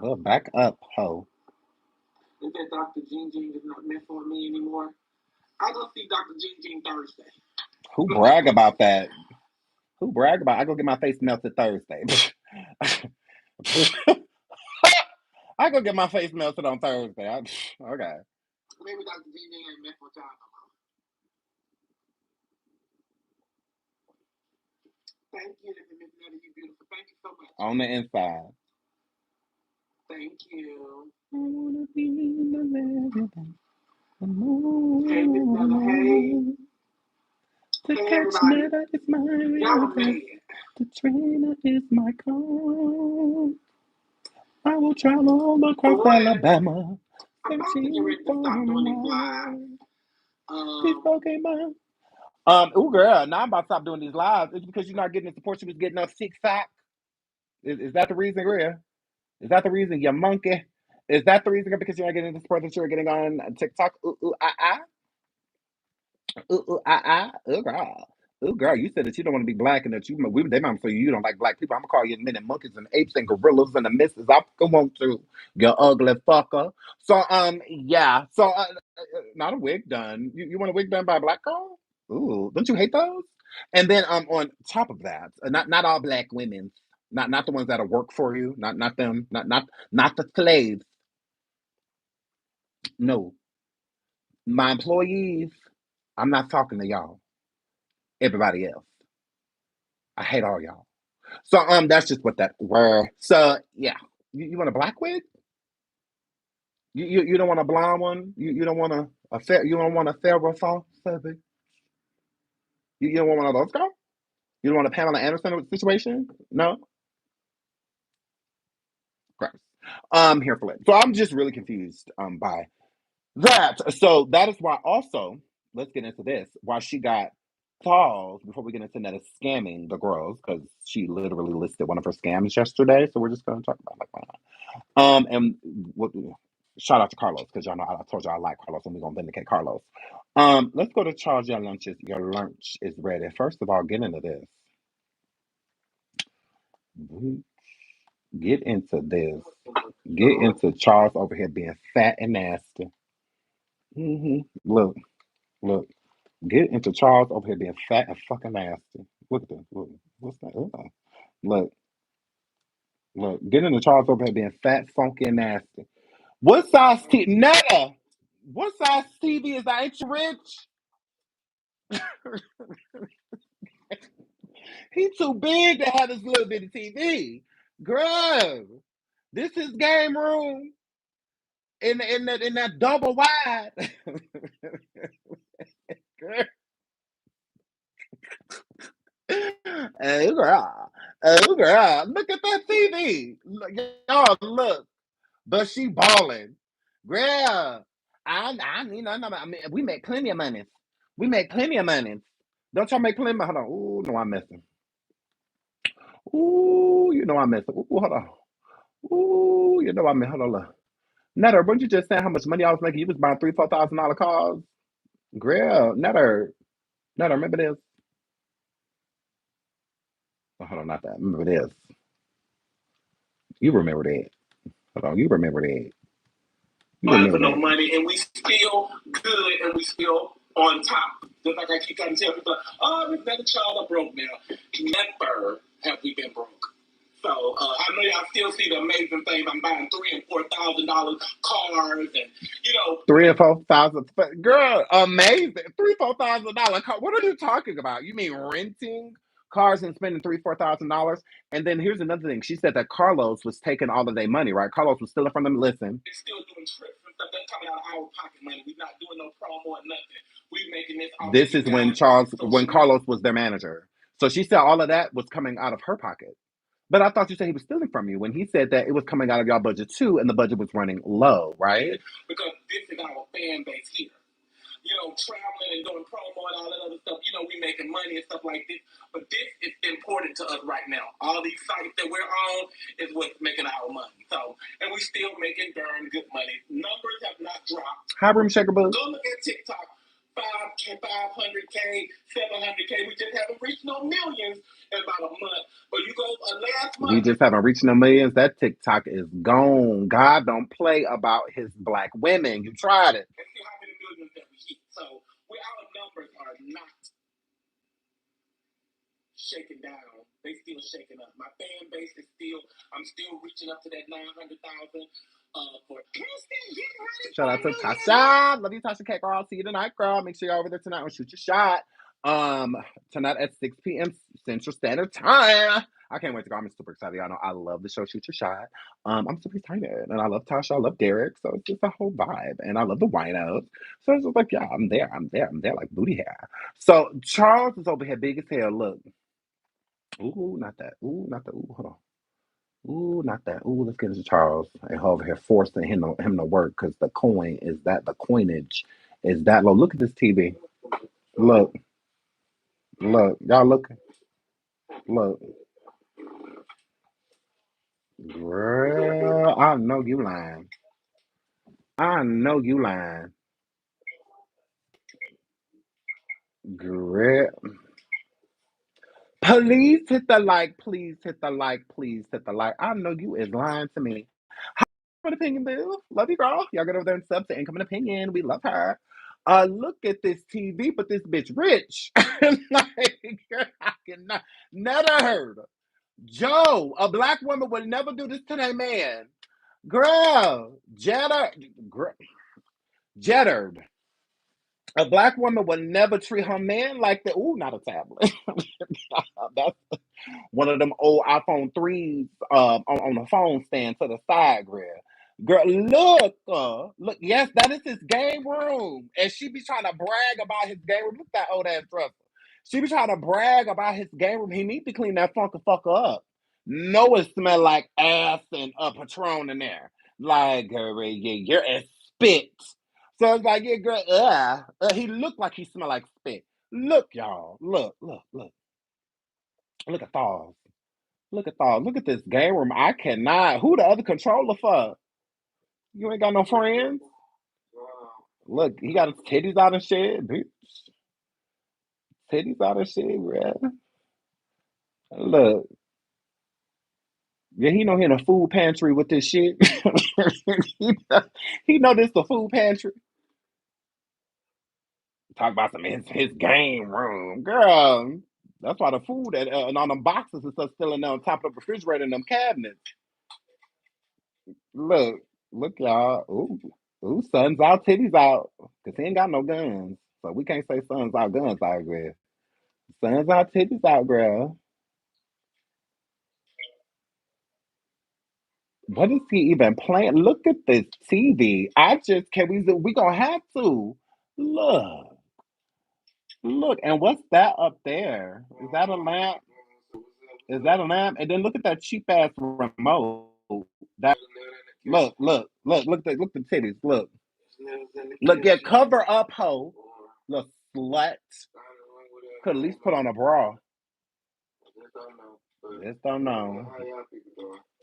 Well, back up, ho. They said Dr. Jean Jean is not meant for me anymore. I go see Dr. Jean Jean Thursday. Who brag about that? Who brag about? I go get my face melted Thursday. I go get my face melted on Thursday. Okay. Maybe Dr. Jean Jean ain't meant for y'all no more. Thank you, Miss Netta. You beautiful. Thank you so much. On the inside. Thank you. I wanna be in the land. Hey, Miss Netta. Hey. To catch Netta is my request. The trainer is my call. I will travel across Alabama I'm about to get ready to stop doing these lives. Oh girl, now I'm about to stop doing these lives. It's because you're not getting the support you was getting on TikTok. Is that the reason, girl? Is that the reason, you monkey? Is that the reason because you're not getting the support that you're getting on TikTok? Oh girl. Oh girl, you said that you don't want to be black and that they might say you don't like black people. I'm gonna call you men and monkeys and apes and gorillas and the misses. I want to, you ugly fucker. So yeah. So not a wig done. You want a wig done by a black girl? Ooh, don't you hate those? And then on top of that, not all black women, not the ones that'll work for you, not them, not the slaves. No, my employees. I'm not talking to y'all. Everybody else. I hate all y'all. So that's just what that were. So yeah, you want a black wig? You don't want a blonde one? You don't want a fair? You don't want a Farrah Fawcett? You don't want one of those girls? You don't want a Pamela Anderson situation? No. Gross. Here for it. So I'm just really confused by that. So that is why also let's get into this. Why she got calls before we get into Netta scamming the girls because she literally listed one of her scams yesterday. So we're just going to talk about like why not. And what, shout out to Carlos because y'all know I told y'all I like Carlos and we're gonna vindicate Carlos. Let's go to Charles. Your lunch is ready. First of all, get into this. Get into this. Get into Charles over here being fat and nasty. Look, look. Get into Charles over here being fat and fucking nasty. Look at this. Look, what's that? Look, look. Get into Charles over here being fat, funky, and nasty. What size TV? Netta. What size TV is that? Ain't you rich? He too big to have this little bitty TV. Girl, this is game room in that double wide. Girl. Hey girl. Hey girl. Look at that TV. Y'all look. But she balling. Girl. I mean, we make plenty of money. We make plenty of money. Don't y'all make plenty of money? Hold on. Ooh, no, I'm messing. Ooh, you know I'm messing. Ooh, hold on. Ooh, you know I'm messing. Hold on. Look. Netter, weren't you just saying how much money I was making? You was buying $3,000, $4,000 cars. Girl, Netter. Netter, remember this? Oh, hold on, not that. Remember this. You remember that. Hold on, you remember that. You Money for remember no that. money, and we still good, and we still on top. Just like I keep trying to tell people, oh, we've been a child of broke now. Never have we been broke. So I know y'all still see the amazing things. I'm buying $3,000 and $4,000 cars, and you know, $3,000 and $4,000. Girl, amazing. $3,000, $4,000 car. What are you talking about? You mean renting cars and spending $4,000? And then here's another thing. She said that Carlos was taking all of their money, right? Carlos was stealing from them. Listen. They're still doing trips and stuff. That's coming out of our pocket money. We're not doing no promo or nothing. We're making this. This is when Carlos was their manager. So she said all of that was coming out of her pocket. But I thought you said he was stealing from you when he said that it was coming out of y'all budget too, and the budget was running low, right? Because this is our fan base here. You know, traveling and doing promo and all that other stuff. You know, we making money and stuff like this. But this is important to us right now. All these sites that we're on is what's making our money. So, and we still making darn good money. Numbers have not dropped. Hi, Room Shaker Boo. Go look at TikTok. 500K, 700K. We just haven't reached no millions in about a month. But you go last month. We just haven't reached no millions. That TikTok is gone. God don't play about his black women. You tried it. And see how many millions that we hit. So our numbers are not shaking down. They still shaking up. My fan base is still. I'm still reaching up to that 900,000. Shout out to Tasha. Love you, Tasha K. Girl. See you tonight, girl. Make sure you're over there tonight and shoot your shot. Tonight at 6 p.m. Central Standard Time. I can't wait to go. I'm super excited. Y'all know I love the show Shoot Your Shot. I'm super excited. And I love Tasha. I love Derek. So it's just a whole vibe. And I love the winos. So it's just like, yeah, I'm there like booty hair. So Charles is over here big as hell. Look. Ooh, not that. Ooh, not that. Ooh, hold on. Ooh, not that. Ooh, let's get into Charles and over here forcing him to work because the coinage is that low. Look at this TV. Look, look, y'all look, girl. I know you lying. I know you lying, girl. Please hit the like. Please hit the like. Please hit the like. I know you is lying to me. Incoming opinion, boo. Love you, girl. Y'all get over there and sub to incoming opinion. We love her. Look at this TV, but this bitch rich. Like, I cannot. Never heard. Joe, a black woman would never do this to their man. Girl, jettered. A black woman would never treat her man like that. Ooh, not a tablet. That's one of them old iPhone 3s on the phone stand to the side, girl. Girl, look, yes, that is his game room. And she be trying to brag about his game room. Look at that old ass dresser. She be trying to brag about his game room. He need to clean that fucker up. No, it smell like ass and Patron in there. Like, girl, yeah, you're a spit. So it's like, yeah, girl, he looked like he smelled like spit. Look, y'all. Look at Thaws. Look at Thaws. Look at this game room. I cannot. Who the other controller for? You ain't got no friends? Look, he got his titties out and shit, bitch. Titties out and shit, bruh. Look. Yeah, he know he in a food pantry with this shit. he know this the food pantry. Talk about some his game room, girl. That's why the food and on them boxes and stuff still in there on top of the refrigerator and them cabinets. Look, look, y'all. Ooh, sun's out, titties out. Cause he ain't got no guns, so we can't say sun's out, guns out, girl. Sun's out, titties out, girl. What is he even playing? Look at this TV. I just can we gonna have to look. Look, and what's that up there? Is that a lamp? Is that a lamp? And then look at that cheap ass remote. That look the titties. Look, yeah, cover up, hoe. Look, slut. Could at least put on a bra. Just don't know.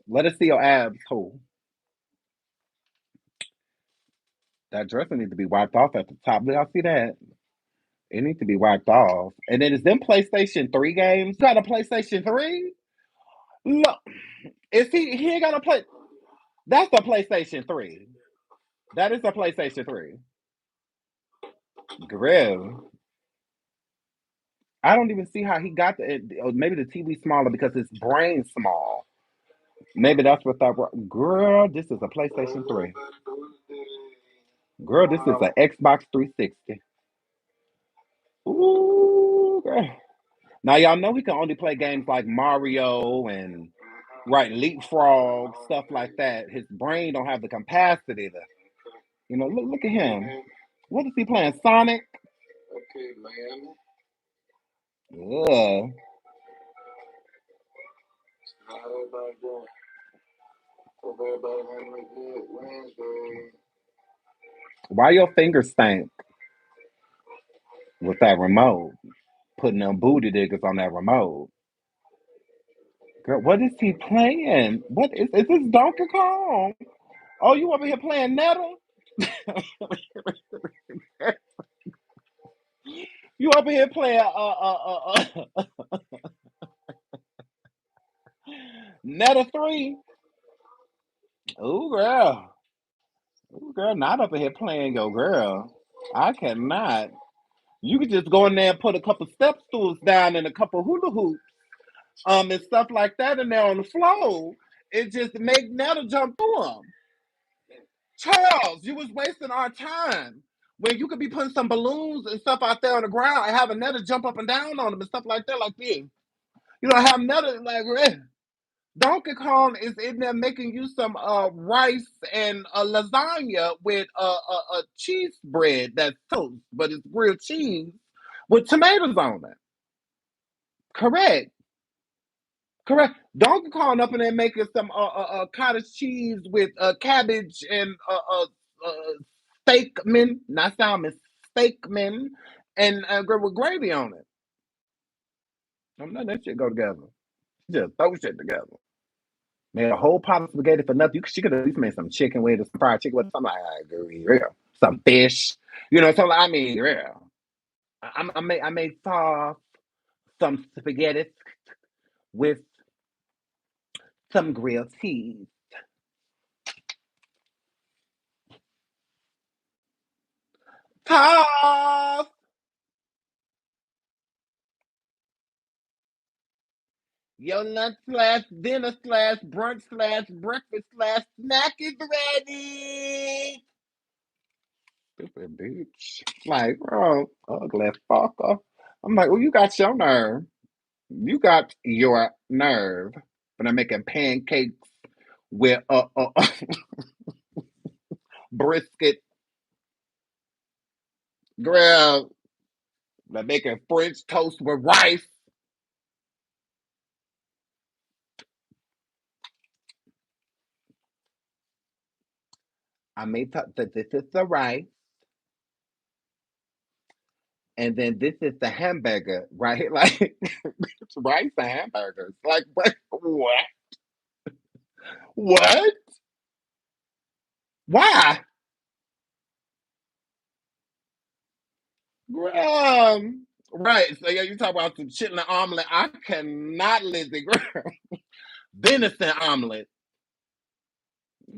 Let us see your abs, hoe. That dresser needs to be wiped off at the top. Did y'all see that? It needs to be wiped off. And then is them PlayStation 3 games? Got a PlayStation 3? Look, is he ain't got a play. That's a PlayStation 3. That is a PlayStation 3. Grill. I don't even see how he got the. Maybe the TV smaller because his brain's small. Maybe that's what that. Girl, this is a PlayStation 3. Girl, this is an Xbox 360. Ooh, girl. Now y'all know he can only play games like Mario and right leapfrog stuff like that. His brain don't have the capacity to. Look at him. What is he playing? Sonic. Ugh. Why your fingers stink with that remote? Putting them booty diggers on that remote. Girl, what is he playing? What is this Donkey Kong? Oh, you over here playing Netta? You over here playing Netta 3? Ooh girl. Ooh girl, not up here playing your girl. I cannot. You could just go in there and put a couple step stools down and a couple hula hoops, and stuff like that in there on the floor. It just make Netta jump through them. Charles, you was wasting our time when you could be putting some balloons and stuff out there on the ground and have a Netta jump up and down on them and stuff like that, like this. Have Netta like Donkey Kong is in there making you some rice and lasagna with a cheese bread that's toast, but it's real cheese with tomatoes on it. Correct. Correct. Donkey Kong up in there making some cottage cheese with cabbage and steakmen, not salmon, steakmen, and with gravy on it. I'm letting that shit go together. Just throw shit together. Made a whole pot of spaghetti for nothing. She could have at least made some chicken with it, some fried chicken with something like real. Some fish. You know, something I mean, real. I made sauce, some spaghetti with some grilled cheese. Toss! Your lunch slash dinner slash brunch slash breakfast slash snack is ready. Stupid bitch. Like, bro, ugly fucker. I'm like, well, you got your nerve. You got your nerve. But I'm making pancakes with brisket grilled. I'm making French toast with rice. I made that this is the rice. And then this is the hamburger, right? Like it's rice and hamburgers. Like what? What? Why? Right. So yeah, you talk about some chitlin omelet. I cannot, Lizzie, girl. Venison omelet.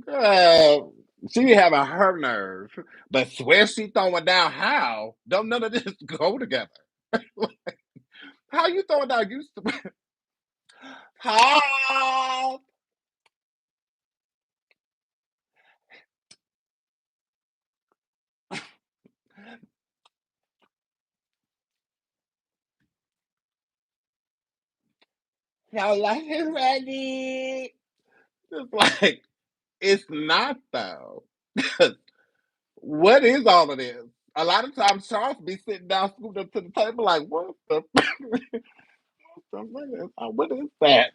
Girl, she having her nerve. But swear she throwing down how? Don't none of this go together. How you throwing down? You how? Y'all like it ready? It's like it's not though. What is all of this? A lot of times Charles be sitting down, scooped up to the table, like, what the what is that?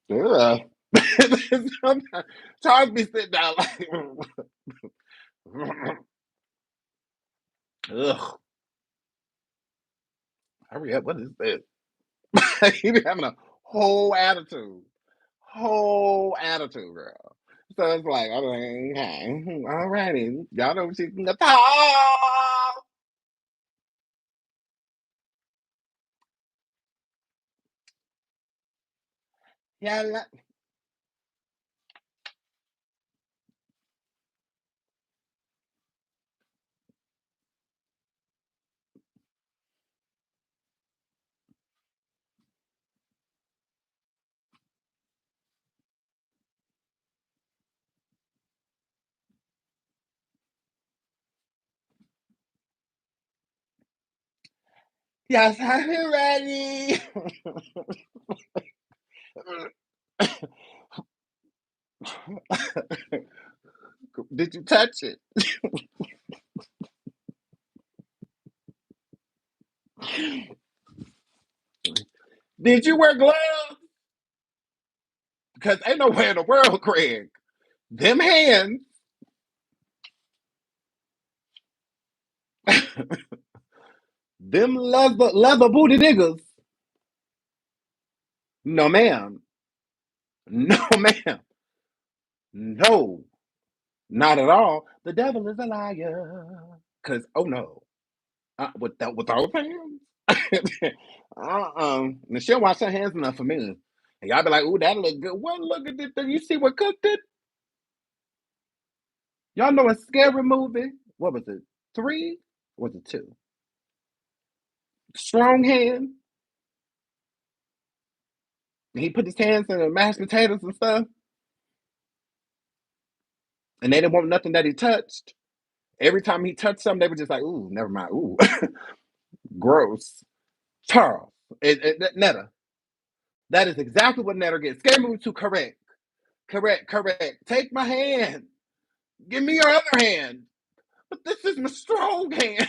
Yeah. Charles be sitting down like, ugh, hurry up, what is this? He be having a whole attitude, girl. So it's like, okay, all righty, y'all know she can talk. Yeah, yes, I'm ready. Did you touch it? Did you wear gloves? Because ain't no way in the world, Craig. Them hands, them leather booty niggas. No, ma'am. No, ma'am. No, not at all. The devil is a liar. Cause oh no, with those hands. And she'll wash her hands enough for me. And y'all be like, "Ooh, that look good." Well, look at this. You see what cooked it? Y'all know a scary movie? What was it? Three? Or was it two? Strong hand. He put his hands in the mashed potatoes and stuff, and they didn't want nothing that he touched. Every time he touched something, they were just like, "Ooh, never mind. Ooh, gross." Charles, Netta. That is exactly what Netta gets. Scary movie two. Correct. Correct. Correct. Take my hand. Give me your other hand. But this is my strong hand.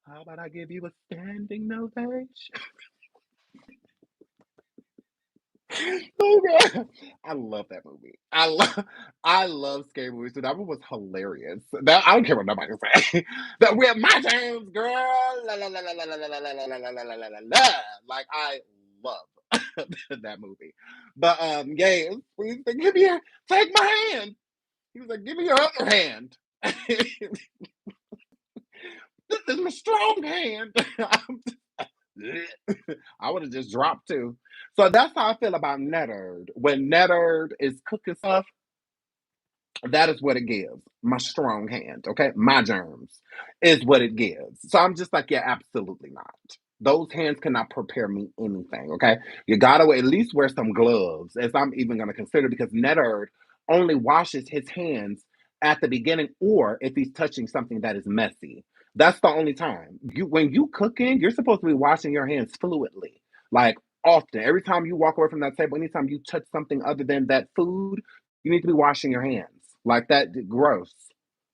How about I give you a standing ovation? Oh god, I love that movie. I love scary movies. So that one was hilarious. That I don't care what nobody say. That we're my terms, girl. La, la, la, la, la, la, la, la, la, la, la, la, la, la, la, la. Like I love that movie. But yeah, please give me your take my hand. He was like, give me your other hand. This is my strong hand. I would have just dropped too. So that's how I feel about Netterd. When Netterd is cooking stuff, that is what it gives. My strong hand, okay? My germs is what it gives. So I'm just like, yeah, absolutely not. Those hands cannot prepare me anything, okay? You gotta at least wear some gloves, as I'm even gonna consider, because Netterd only washes his hands at the beginning or if he's touching something that is messy. That's the only time. When you cooking, you're supposed to be washing your hands fluidly. Like often. Every time you walk away from that table, anytime you touch something other than that food, you need to be washing your hands. Like that, gross.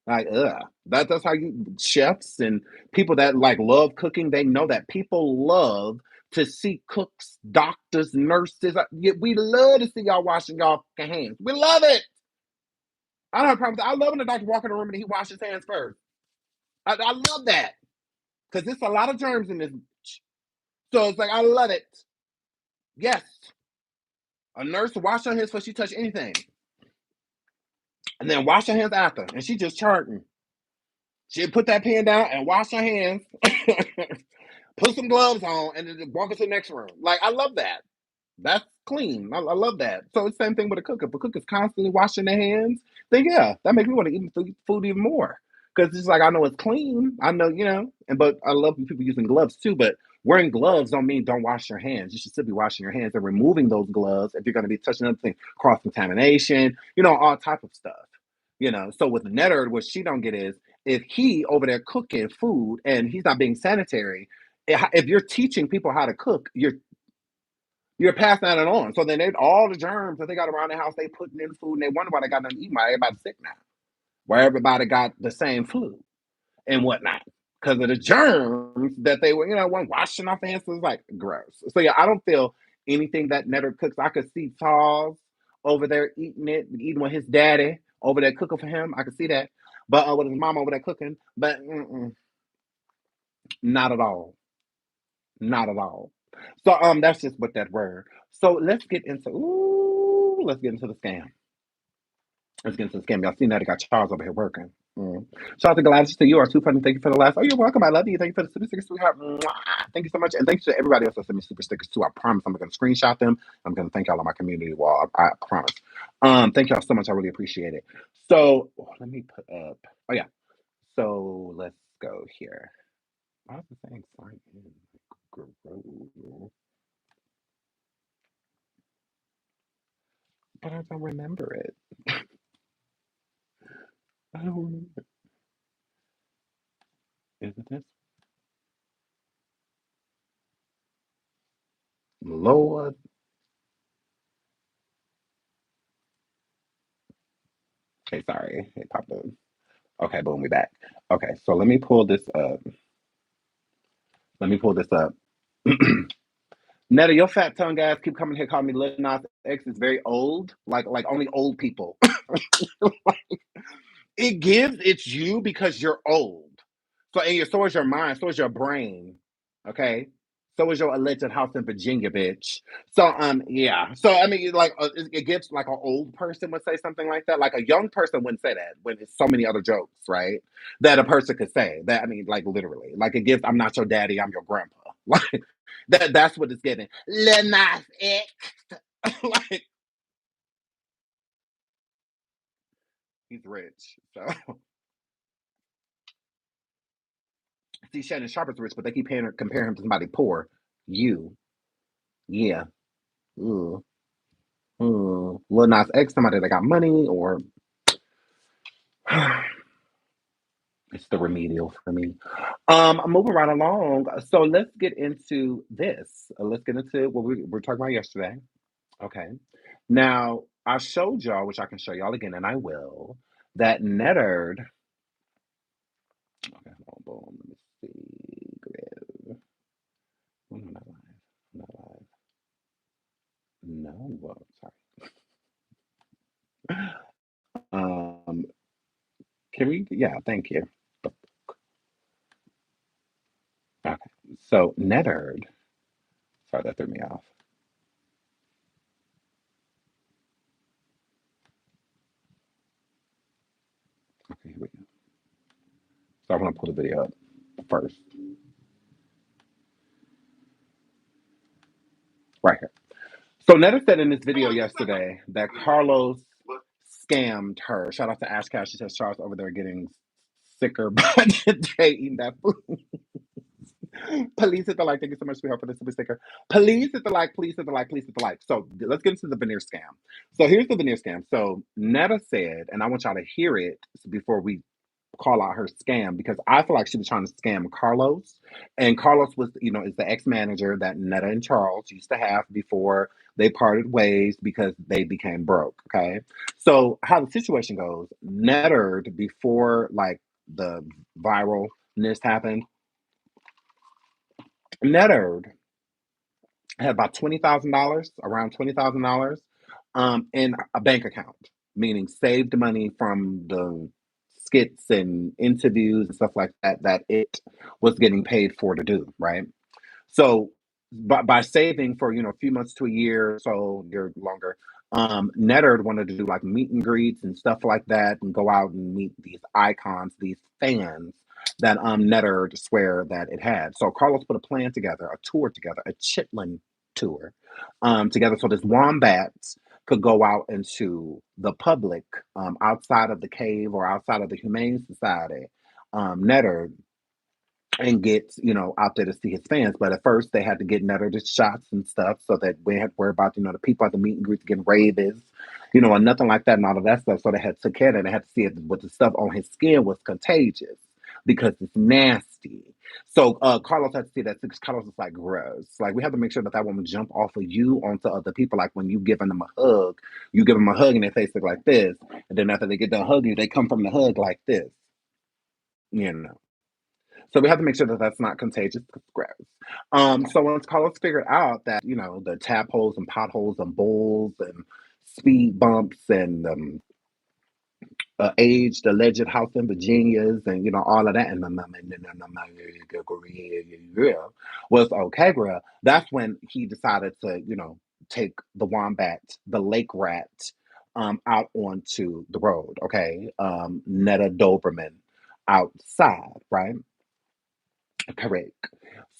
Like, ugh. That's how you chefs and people that like love cooking. They know that people love to see cooks, doctors, nurses. We love to see y'all washing y'all hands. We love it. I don't have a problem with that. I love when the doctor walk in the room and he washes his hands first. I love that because there's a lot of germs in this. So it's like I love it. Yes, a nurse wash her hands before she touch anything, and then wash her hands after, and she just charting. She put that pen down and wash her hands, put some gloves on, and then walk into the next room. Like I love that. That's clean. I love that. So it's the same thing with a cook. If a cook is constantly washing their hands, then yeah, that makes me want to eat food even more. Because it's like I know it's clean. I know, and but I love people using gloves too. But wearing gloves don't mean don't wash your hands. You should still be washing your hands and removing those gloves if you're going to be touching other things, cross contamination, all type of stuff. So with Netter, what she don't get is if he over there cooking food and he's not being sanitary, if you're teaching people how to cook, you're passing that on. So then all the germs that they got around the house, they putting in food and they wonder why they got nothing to eat. Why everybody's sick now? Why everybody got the same flu and whatnot? Because of the germs that they were, weren't washing off their hands. So it's like gross. So yeah, I don't feel anything that Netter cooks. I could see Charles over there eating with his daddy over there cooking for him. I could see that. But with his mom over there cooking. But not at all. Not at all. So that's just what that word. So let's get into the scam. Let's get into the scam. Y'all seen that I got Charles over here working. Shout out to Gladys. To you are too funny. Thank you for the last. Oh, you're welcome. I love you. Thank you for the super stickers, sweetheart. Mwah. Thank you so much. And thanks to everybody else that sent me super stickers too. I promise I'm gonna screenshot them. I'm gonna thank y'all on my community wall. I promise. Thank y'all so much. I really appreciate it. So let me put up. Oh yeah. So let's go here. Why is the saying sign in? But I don't remember it. I don't remember. Is it this? Lord. Okay, sorry. It popped up. Okay, boom, we back. Okay, so let me pull this up. Let me pull this up. Netta, your fat tongue ass keep coming here calling me Lil Nas X is very old. Like only old people. It gives it's you because you're old. So is your mind, so is your brain. Okay. So is your alleged house in Virginia, bitch. So yeah. So I mean, like it gives like an old person would say something like that. Like a young person wouldn't say that when it's so many other jokes, right? That a person could say that. I mean, like literally, like it gives. I'm not your daddy. I'm your grandpa. Like that's what it's getting. Lil Nas X. Like he's rich. So see, Shannon Sharp is rich, but they keep comparing him to somebody poor. You, yeah. Ooh. Lil Nas X, somebody that got money, or it's the remedial for me. I'm moving right along. So let's get into this. Let's get into what we were talking about yesterday. Okay. Now, I showed y'all, which I can show y'all again, and I will, that Netterd. Okay, hold on, boom. Let me see. Can we? Yeah, thank you. Okay. So, Netterd. Sorry, that threw me off. Okay, here we go. So, I want to pull the video up first. Right here. So, Netta said in this video yesterday that Carlos scammed her. Shout out to Ash Cash. She says Charles over there getting sicker by the day eating that food. Police hit the like. Thank you so much, sweetheart, for the super sticker. Police hit the like. Please hit the like. Please hit the like. So let's get into the Veneer scam. So here's the Veneer scam. So Netta said, and I want y'all to hear it before we call out her scam, because I feel like she was trying to scam Carlos. And Carlos was, is the ex-manager that Netta and Charles used to have before they parted ways because they became broke. Okay. So how the situation goes, Netta, before like the viralness happened, Netta had about $20,000, around $20,000, in a bank account, meaning saved money from the skits and interviews and stuff like that that it was getting paid for to do, right? So by saving for a few months to a year or so, year longer, Netterd wanted to do like meet and greets and stuff like that, and go out and meet these icons, these fans that Netterd swear that it had. So Carlos put a plan together, a tour together, a Chitlin tour together, so this wombats could go out into the public, outside of the cave or outside of the Humane Society, Netterd, and get out there to see his fans. But at first they had to get Netter the shots and stuff, so that we had to worry about the people at the meet and greet getting rabies, and nothing like that and all of that stuff. So they had to take care of that. They had to see if what the stuff on his skin was contagious because it's nasty. So Carlos had to see that, because Carlos is like, gross. Like, we have to make sure that that won't jump off of you onto other people. Like when you giving them a hug, you give them a hug and their face look like this, and then after they get done hugging you, they come from the hug like this. You know. So we have to make sure that that's not contagious. Gross. So once Carlos figured out that, the tap holes and potholes and bowls and speed bumps and aged alleged house in Virginia's and, all of that, and was okay, girl. That's when he decided to, take the wombat, the lake rat, out onto the road. Okay. Netta Doberman outside, right? Correct.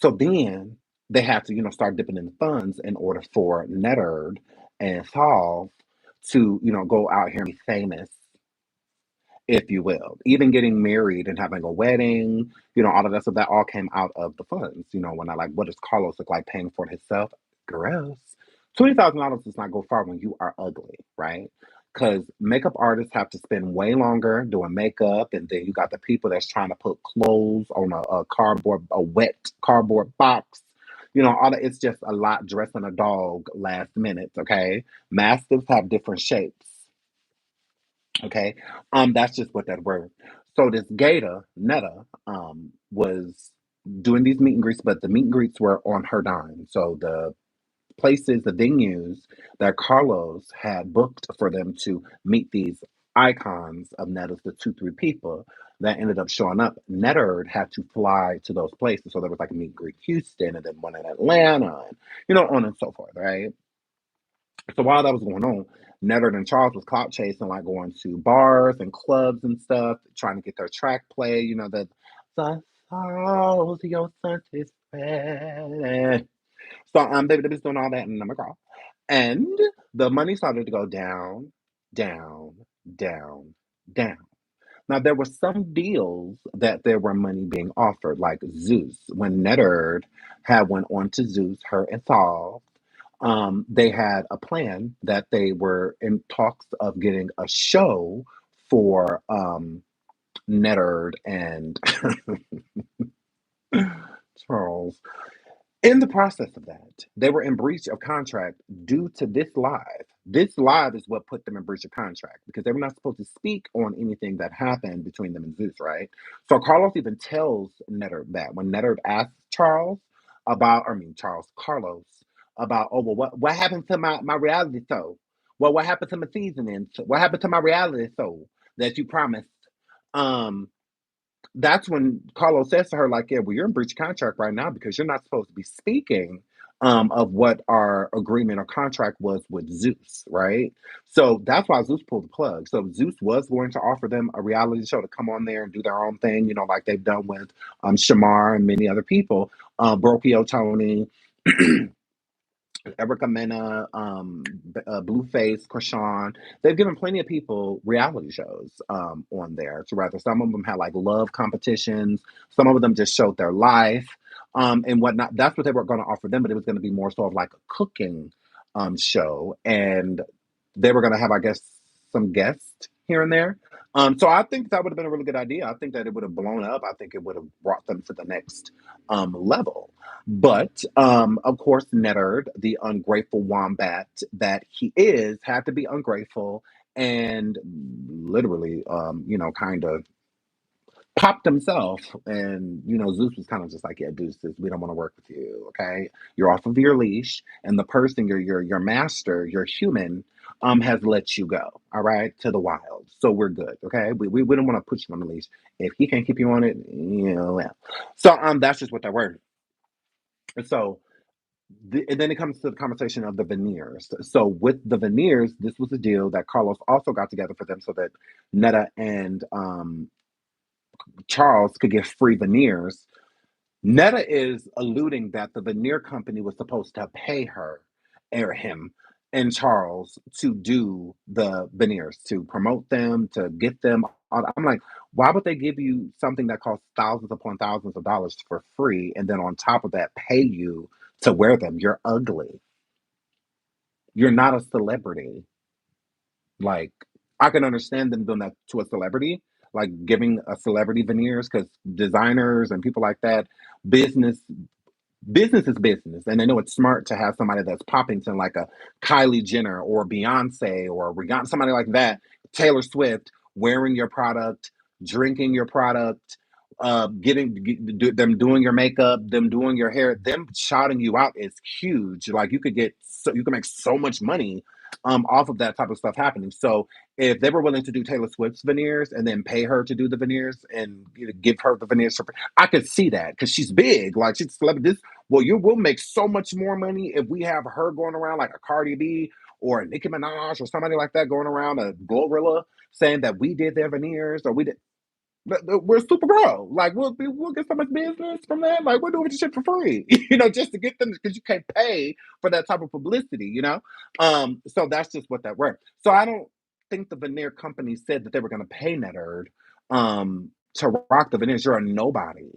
So then they have to, start dipping in the funds in order for Netterd and Solve to, go out here and be famous, if you will. Even getting married and having a wedding, all of that stuff, that all came out of the funds. When I like, what does Carlos look like paying for it himself? Gross. $20,000 does not go far when you are ugly, right? Because makeup artists have to spend way longer doing makeup, and then you got the people that's trying to put clothes on a cardboard, a wet cardboard box. All that, it's just a lot dressing a dog last minute, okay? Mastiffs have different shapes. Okay. That's just what that word. So this gator, Netta, was doing these meet and greets, but the meet and greets were on her dime. So the places, the venues that Carlos had booked for them to meet these icons of Netta's, the two, three people that ended up showing up, Netterd had to fly to those places. So there was like a meet and greet Houston, and then one in Atlanta, and on and so forth, right? So while that was going on, Netterd and Charles was clout chasing, like going to bars and clubs and stuff, trying to get their track play. The souls your son is spread. So they was doing all that in the McGraw. And the money started to go down, down, down, down. Now there were some deals that there were money being offered, like Zeus. When Netterd had went on to Zeus, her and Saul, they had a plan that they were in talks of getting a show for Netterd and Charles. In the process of that, they were in breach of contract due to this live. This live is what put them in breach of contract, because they were not supposed to speak on anything that happened between them and Zeus, right? So Carlos even tells Netter that when Netter asks Charles about, Carlos about, oh, well, what happened to my reality show? Well, what happened to my season? And what happened to my reality show that you promised? That's when Carlos says to her, like, yeah, well, you're in breach of contract right now because you're not supposed to be speaking of what our agreement or contract was with Zeus, right? So that's why Zeus pulled the plug. So Zeus was going to offer them a reality show to come on there and do their own thing, like they've done with Shamar and many other people, Brokio Tony. Erica Mena, Blueface, Krishan. They've given plenty of people reality shows on there. To rather, some of them had like love competitions. Some of them just showed their life and whatnot. That's what they were going to offer them, but it was going to be more sort of like a cooking show, and they were going to have, I guess, some guests here and there. So I think that would have been a really good idea. I think that it would have blown up. I think it would have brought them to the next level. But of course, Netterd, the ungrateful wombat that he is, had to be ungrateful and literally, kind of popped himself. And Zeus was kind of just like, yeah, deuces, we don't want to work with you. Okay, you're off of your leash, and the person, your master, your human, has let you go. All right, to the wild. So we're good. Okay, we don't want to put you on the leash. If he can't keep you on it, yeah. So that's just what they were. So and then it comes to the conversation of the veneers. So with the veneers, this was a deal that Carlos also got together for them so that Netta and Charles could get free veneers. Netta is alluding that the veneer company was supposed to pay her or him and Charles to do the veneers, to promote them, to get them. I'm like, why would they give you something that costs thousands upon thousands of dollars for free and then on top of that pay you to wear them? You're ugly. You're not a celebrity. Like, I can understand them doing that to a celebrity, like giving a celebrity veneers, because designers and people like that, business business is business, and I know it's smart to have somebody that's Poppington, like a Kylie Jenner or Beyonce or Rihanna, somebody like that, Taylor Swift, wearing your product, drinking your product, them doing your makeup, them doing your hair, them shouting you out is huge. Like you can make so much money off of that type of stuff happening. So if they were willing to do Taylor Swift's veneers and then pay her to do the veneers and give her the veneers, I could see that because she's big, like she's a celebrity. Well, you will make so much more money if we have her going around like a Cardi B or a Nicki Minaj or somebody like that going around, a Glorilla, saying that we did their veneers or we did. We're Supergirl. Like we'll get so much business from that. Like we're doing this shit for free, just to get them because you can't pay for that type of publicity. So that's just what that were. So I don't think the veneer company said that they were going to pay Netterd to rock the veneers. You're a nobody.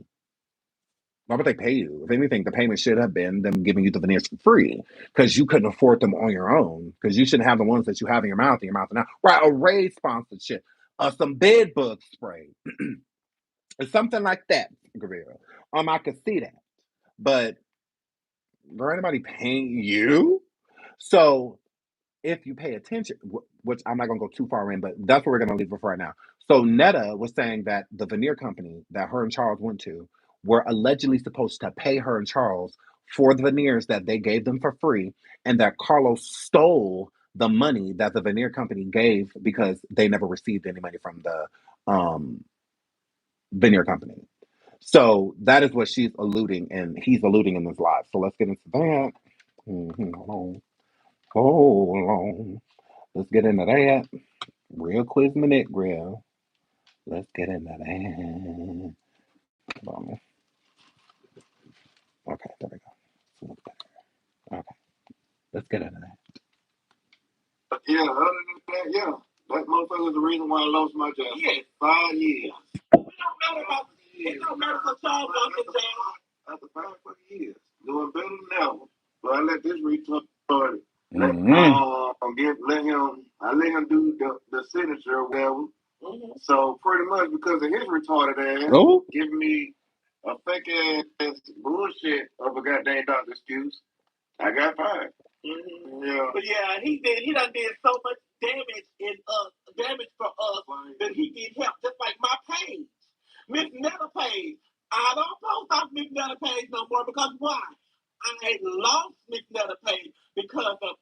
Why would they pay you? If anything, the payment should have been them giving you the veneers for free because you couldn't afford them on your own. Because you shouldn't have the ones that you have in your mouth and out. Right, a Ray sponsorship, some bed bug spray, or something like that, Guerrero. I could see that, but there ain't anybody paying you. So if you pay attention, which I'm not going to go too far in, but that's what we're going to leave it for right now. So Netta was saying that the veneer company that her and Charles went to were allegedly supposed to pay her and Charles for the veneers that they gave them for free, and that Carlos stole the money that the veneer company gave because they never received any money from the veneer company. So that is what she's alluding, and he's alluding in this live. So let's get into that. Hold on. Let's get into that. Real quiz minute, grill. Let's get into that. Hold on. Okay, there we go. Okay, let's get into that. Yeah, other than that, yeah. That motherfucker is the reason why I lost my job. Yeah, 5 years. It don't matter about it don't matter for Charles lost his job. After 5 fucking years. Doing better than ever. But I let this retard let him do the signature or whatever. Mm-hmm. So pretty much because of his retarded ass giving me a fake ass bullshit of a goddamn doctor excuse, I got fired. Mm-hmm. Yeah. But yeah, he done did so much damage for us that he did help. Just like my page, Miss Netta page. I don't post off Miss Netta page no more because why? I lost Miss Netta page because of.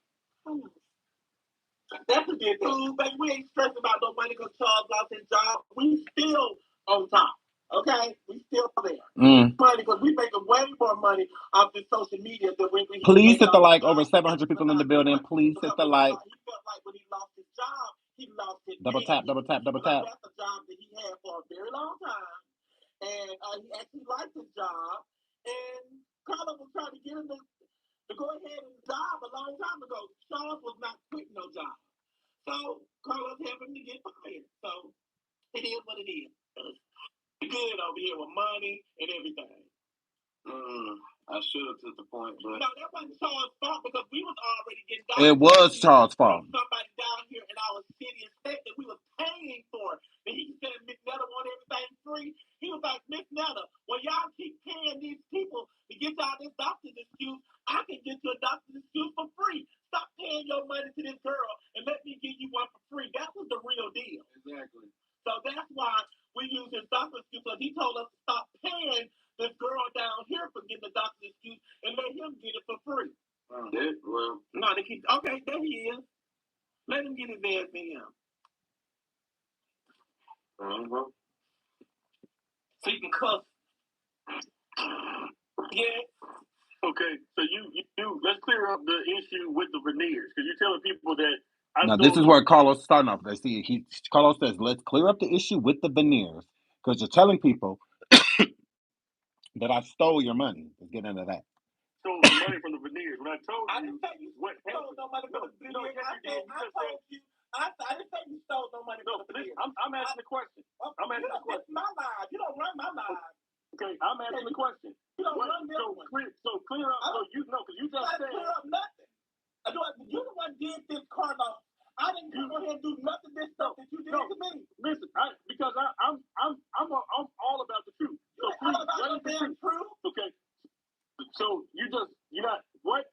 That's a good thing, baby. We ain't stressing about no money because Charles lost his job. We still Okay, we still there. Money because we making way more money off this social media than when we. Please hit the like. Over 700 people in the building. Please hit the like. He felt like when he lost his job, he lost his. Double tap, double tap, double tap. That's a job that he had for a very long time, and he actually liked his job. And Carlos was trying to get him to go ahead and job a long time ago. Charles was not quitting no job, so Carlos helped him to get fired. So it is what it is. Good over here with money and everything. I should have took the point, but no, that wasn't Charles' fault because we was already getting down. It was Charles' fault. Somebody down here in our city and state that we was paying for, and he said Miss Netta want everything free. He was like, Miss Netta, when y'all keep paying these people to get y'all this doctor's excuse, I can get you a doctor's excuse for free. Stop paying your money to this girl and let me give you one for free. That was the real deal. Exactly. So that's why we use his doctor's excuse because he told us to stop paying this girl down here for getting the doctor's excuse and let him get it for free. Well, no, they keep okay. There he is. Let him get his ass in him. So you can cuss. Yeah. Okay. So you let's clear up the issue with the veneers because you're telling people that. Now this is where Carlos is starting off. They see Carlos says, "Let's clear up the issue with the veneers," because you're telling people that I stole your money. Let's get into that. Stole the money from the veneers. When I told you, I didn't say you stole no money from the veneers. I told you. I didn't say you stole no money from the veneers. I'm asking the question. I'm asking the question. My live. You don't run my live. Okay, I'm asking the question. You don't run this one. So clear up. So you know, because you just said. Clear up nothing. You the one did this, Carlos. I didn't go ahead and do nothing of this stuff that you did to me. Listen, because I'm all about the truth. So please, all about the damn truth. Okay. So you're not what?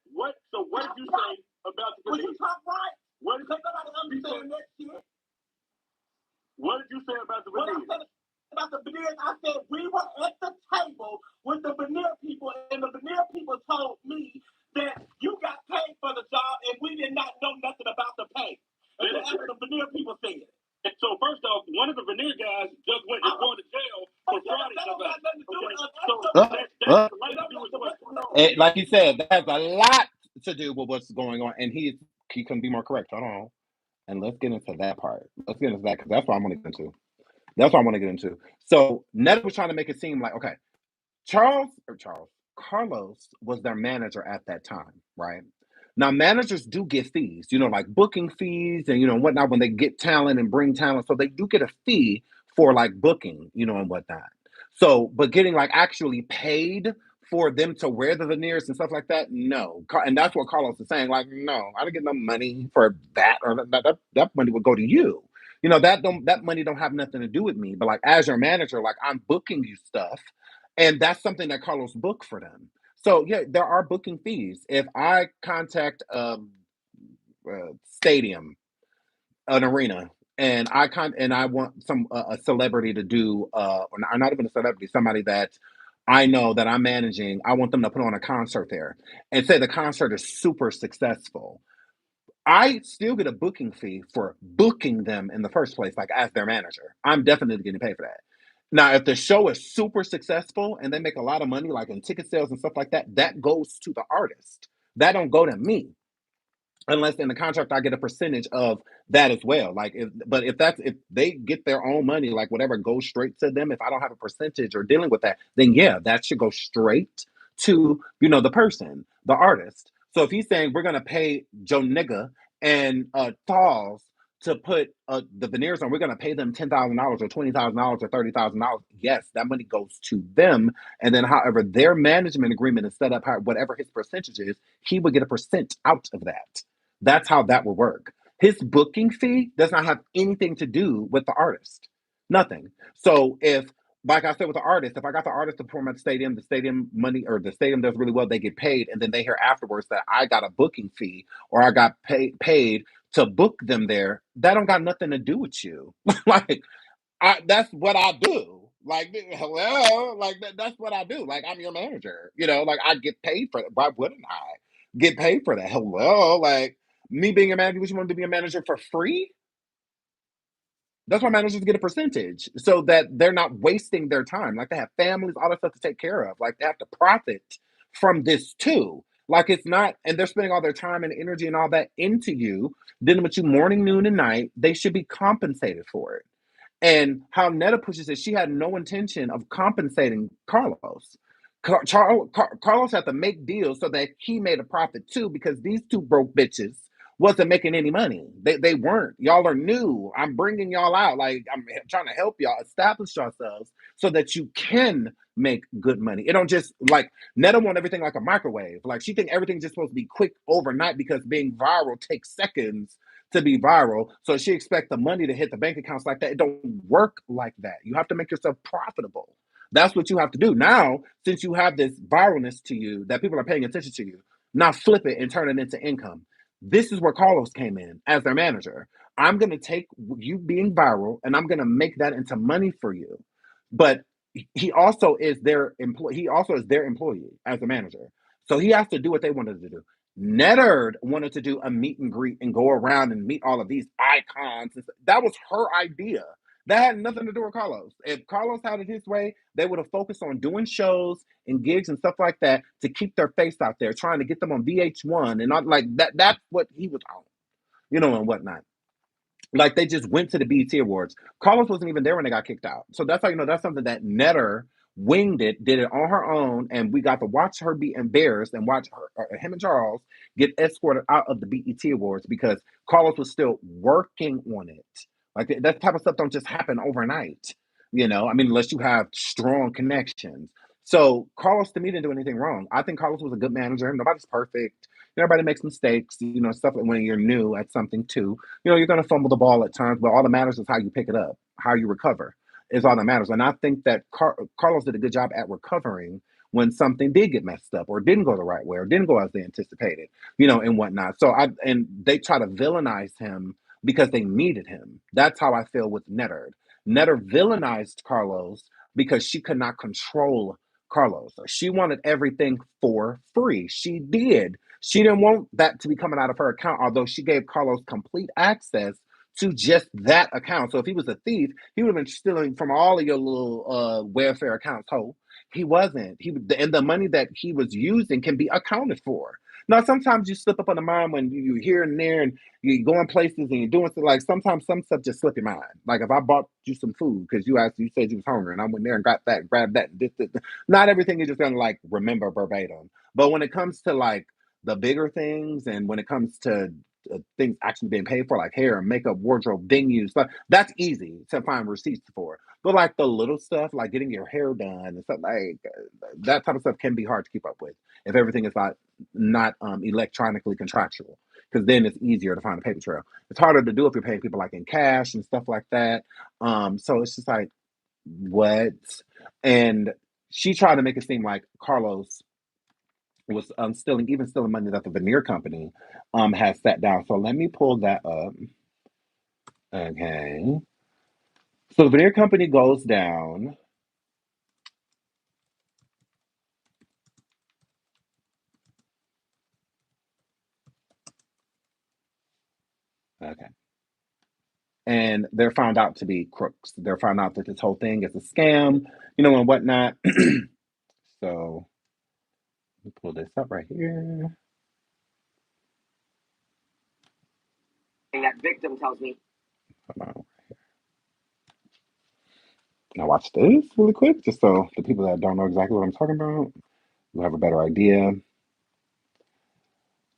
So what did you say about the? When you talk right, what did nobody understand that shit? What did you say about the veneers? About the veneers, I said we were at the table with the veneer people, and the veneer people told me that you got paid for the job, and we did not know nothing about the pay. And that's what the veneer people said. And so first off, one of the veneer guys just went and going to jail for fraud. Like you said, that has a lot to do with what's going on, and he couldn't be more correct. Hold on, and let's get into that part. Let's get into that because that's what I want to get into. That's what I want to get into. So Netta was trying to make it seem like, okay, Carlos was their manager at that time, right? Now managers do get fees, like booking fees and whatnot when they get talent and bring talent. So they do get a fee for like booking, and whatnot. So, but getting like actually paid for them to wear the veneers and stuff like that, no. And that's what Carlos is saying. Like, no, I didn't get no money for that, or that money would go to you. That money don't have nothing to do with me. But like as your manager, like I'm booking you stuff, and that's something that Carlos booked for them. So yeah, there are booking fees. If I contact a stadium, an arena, and I want a celebrity to do, or not even a celebrity, somebody that I know that I'm managing, I want them to put on a concert there, and say the concert is super successful. I still get a booking fee for booking them in the first place, like as their manager. I'm definitely getting paid for that. Now, if the show is super successful and they make a lot of money, like in ticket sales and stuff like that, that goes to the artist. That don't go to me. Unless in the contract I get a percentage of that as well. Like if they get their own money, like whatever goes straight to them, if I don't have a percentage or dealing with that, then yeah, that should go straight to, the person, the artist. So if he's saying we're gonna pay Joe Nigga and Falls to put the veneers on, we're gonna pay them $10,000 or $20,000 or $30,000. Yes, that money goes to them. And then however their management agreement is set up, whatever his percentage is, he would get a percent out of that. That's how that will work. His booking fee does not have anything to do with the artist. Nothing. So if, like I said with the artist, if I got the artist to perform at the stadium money, or the stadium does really well, they get paid, and then they hear afterwards that I got a booking fee or I got paid to book them there, that don't got nothing to do with you. Like, that's what I do. Like, hello, like that's what I do. Like, I'm your manager. Like I get paid for that. Why wouldn't I get paid for that? Hello, like me being a manager, would you want to be a manager for free? That's why managers get a percentage so that they're not wasting their time. Like they have families, all that stuff to take care of. Like they have to profit from this too. Like it's not, and they're spending all their time and energy and all that into you, dealing with you morning, noon, and night. They should be compensated for it. And how Netta pushes it, she had no intention of compensating Carlos. Carlos had to make deals so that he made a profit too, because these two broke bitches wasn't making any money. They weren't. Y'all are new. I'm bringing y'all out. Like I'm trying to help y'all establish yourselves so that you can make good money. It don't just like Netta want everything like a microwave. Like she think everything's just supposed to be quick overnight because being viral takes seconds to be viral. So she expects the money to hit the bank accounts like that. It don't work like that. You have to make yourself profitable. That's what you have to do. Now, since you have this viralness to you that people are paying attention to you, now flip it and turn it into income. This is where Carlos came in as their manager. I'm going to take you being viral and I'm going to make that into money for you. But he also is their employee. He also is their employee as a manager. So he has to do what they wanted to do. Netta wanted to do a meet and greet and go around and meet all of these icons. That was her idea. That had nothing to do with Carlos. If Carlos had it his way, they would have focused on doing shows and gigs and stuff like that to keep their face out there, trying to get them on VH1 and not like that. That's what he was on, and whatnot. Like they just went to the BET Awards. Carlos wasn't even there when they got kicked out. So that's how you know that's something that Netta winged it, did it on her own, and we got to watch her be embarrassed and watch him and Charles get escorted out of the BET Awards because Carlos was still working on it. Like that type of stuff don't just happen overnight. I mean, unless you have strong connections. So Carlos to me didn't do anything wrong. I think Carlos was a good manager. Nobody's perfect. Everybody makes mistakes, stuff like when you're new at something too. You're going to fumble the ball at times, but all that matters is how you pick it up, how you recover is all that matters. And I think that Carlos did a good job at recovering when something did get messed up or didn't go the right way or didn't go as they anticipated, and whatnot. So and they try to villainize him because they needed him. That's how I feel with Netta. Netta villainized Carlos because she could not control Carlos. She wanted everything for free. She did. She didn't want that to be coming out of her account, although she gave Carlos complete access to just that account. So if he was a thief, he would have been stealing from all of your little welfare accounts. He wasn't. And the money that he was using can be accounted for. Now, sometimes you slip up on the mind when you're here and there and you're going places and you're doing something. Like sometimes some stuff just slip your mind. Like if I bought you some food because you said you was hungry and I went there and got that, grabbed that, this. Not everything you're just gonna like remember verbatim. But when it comes to like the bigger things and when it comes to things actually being paid for, like hair and makeup, wardrobe, venues, stuff, that's easy to find receipts for. But like the little stuff, like getting your hair done and stuff like that type of stuff can be hard to keep up with if everything is not electronically contractual, because then it's easier to find a paper trail. It's harder to do if you're paying people like in cash and stuff like that. So it's just like, what? And she tried to make it seem like Carlos was stealing money that the Veneer company has set down. So let me pull that up. Okay. So the Veneer company goes down. Okay. And they're found out to be crooks. They're found out that this whole thing is a scam, and whatnot. So let me pull this up right here. That victim tells me. Hold on. Now watch this really quick, just so the people that don't know exactly what I'm talking about will have a better idea.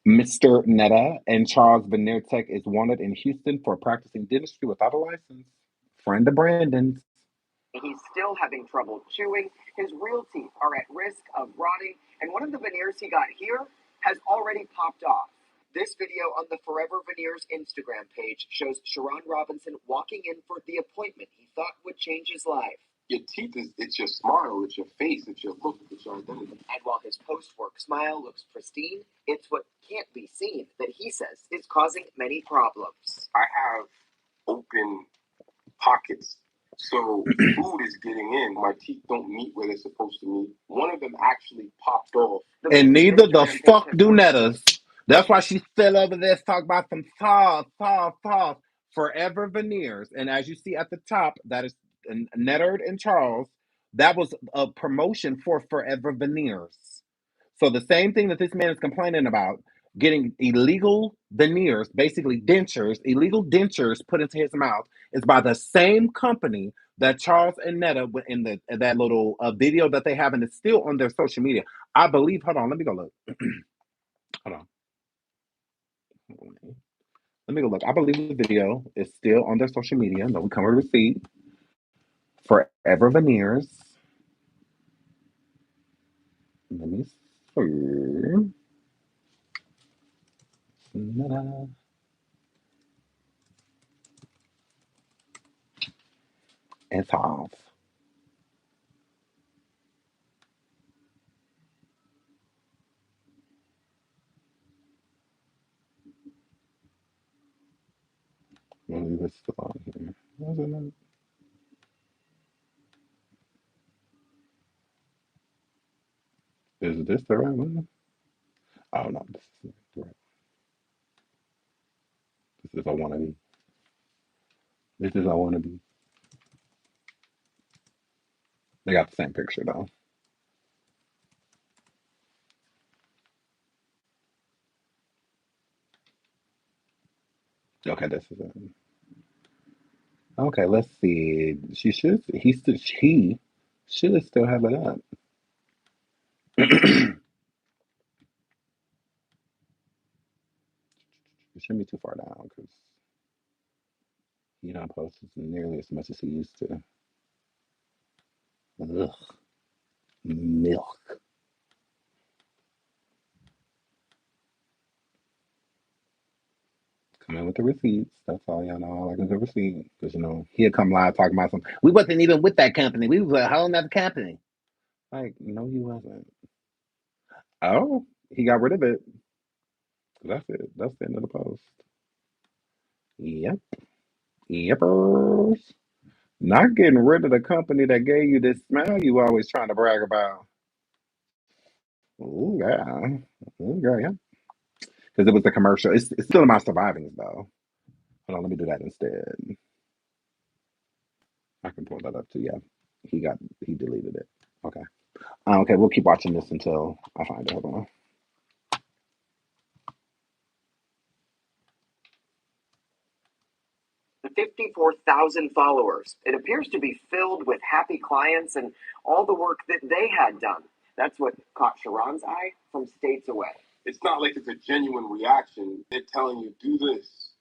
Mr. Netta and Charles Veneer Tech is wanted in Houston for practicing dentistry without a license. Friend of Brandon's. He's still having trouble chewing. His real teeth are at risk of rotting, and one of the veneers he got here has already popped off. This video on the Forever Veneers Instagram page shows Sharon Robinson walking in for the appointment he thought would change his life. Your teeth it's your smile, it's your face, it's your look, it's your identity. And while his post-work smile looks pristine, it's what can't be seen that he says is causing many problems. I have open pockets, so food is getting in. My teeth don't meet where they're supposed to meet. One of them actually popped off. And neither the fuck do Netta's. That's why she fell over there talking about some sauce. Forever Veneers. And as you see at the top, that is Nettard and Charles. That was a promotion for Forever Veneers. So the same thing that this man is complaining about, getting illegal veneers, basically dentures, illegal dentures put into his mouth, is by the same company that Charles and Netta in that little video that they have, and it's still on their social media. I believe. Hold on, let me go look. Hold on. Let me go look. I believe the video is still on their social media. No, we come with a receipt. Forever Veneers. Let me see. Netta. It's off. Maybe this still on here. Was it not? Is this the right one? Oh no, this is not the right. This is I wanna be. This is I wanna be. They got the same picture though. Okay, this is it. Okay, let's see. He should still have it up. It shouldn't be too far down because he don't post nearly as much as he used to. Ugh, milk. Come in with the receipts. That's all y'all know. All I can do receipt because he'll come live talking about something. We wasn't even with that company. We was a whole nother company. Like, no, he wasn't. Oh, he got rid of it. That's it. That's the end of the post. Yep. Yepers. Not getting rid of the company that gave you this smile you always trying to brag about. Ooh, yeah. Ooh, yeah. Because it was the commercial. It's still in my survivings, though. Hold on, let me do that instead. I can pull that up too. Yeah. He deleted it. Okay. Okay, we'll keep watching this until I find it. Hold on. The 54,000 followers. It appears to be filled with happy clients and all the work that they had done. That's what caught Sharon's eye from states away. It's not like it's a genuine reaction. They're telling you, do this,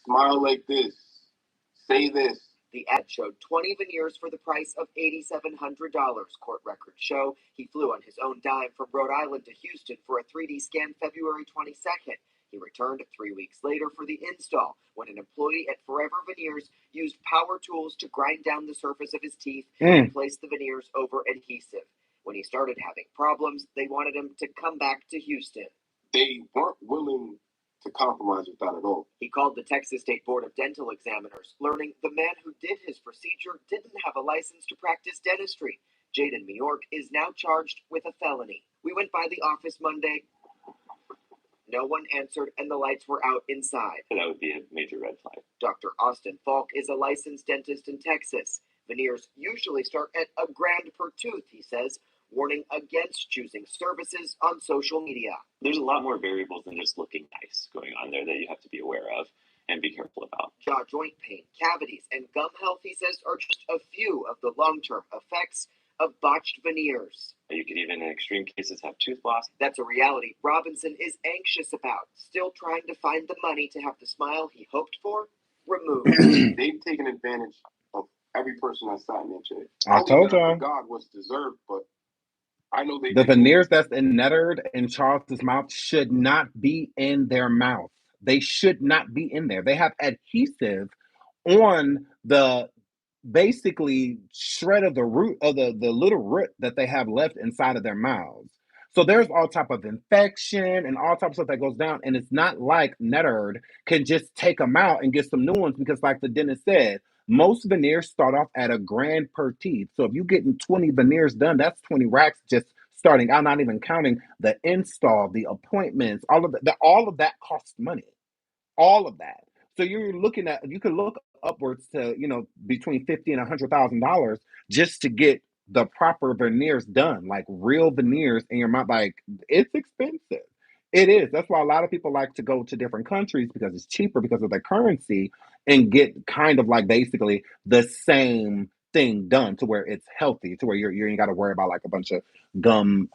smile like this, say this. The ad showed 20 veneers for the price of $8,700, court records show. He flew on his own dime from Rhode Island to Houston for a 3D scan February 22nd. He returned 3 weeks later for the install when an employee at Forever Veneers used power tools to grind down the surface of his teeth and place the veneers over adhesive. When he started having problems, they wanted him to come back to Houston. They weren't willing to compromise with that at all. He called the Texas State Board of Dental Examiners, learning the man who did his procedure didn't have a license to practice dentistry. Jaden Mayork is now charged with a felony. We went by the office Monday. No one answered, and the lights were out inside. That would be a major red flag. Dr. Austin Falk is a licensed dentist in Texas. Veneers usually start at $1,000 per tooth, he says, warning against choosing services on social media. There's a lot more variables than just looking nice going on there that you have to be aware of and be careful about. Jaw joint pain, cavities, and gum health, he says, are just a few of the long-term effects of botched veneers. You could even, in extreme cases, have tooth loss. That's a reality Robinson is anxious about, still trying to find the money to have the smile he hoped for removed. They've taken advantage of every person that sat in that chair. I told y'all. God was deserved, but I know the veneers that's in Nettard and Charles's mouth should not be in their mouth. They should not be in there. They have adhesive on the basically shred of the root of the little root that they have left inside of their mouths. So there's all type of infection and all type of stuff that goes down. And it's not like Nettard can just take them out and get some new ones because like the dentist said, most veneers start off at $1,000 per teeth. So if you're getting 20 veneers done, that's 20 racks just starting out, not even counting the install, the appointments, all of that costs money. All of that. So you could look upwards to, between $50,000 and $100,000 just to get the proper veneers done, like real veneers in your mouth. Like, it's expensive. It is. That's why a lot of people like to go to different countries because it's cheaper because of their currency and get kind of like basically the same thing done to where it's healthy, to where you ain't got to worry about like a bunch of gum,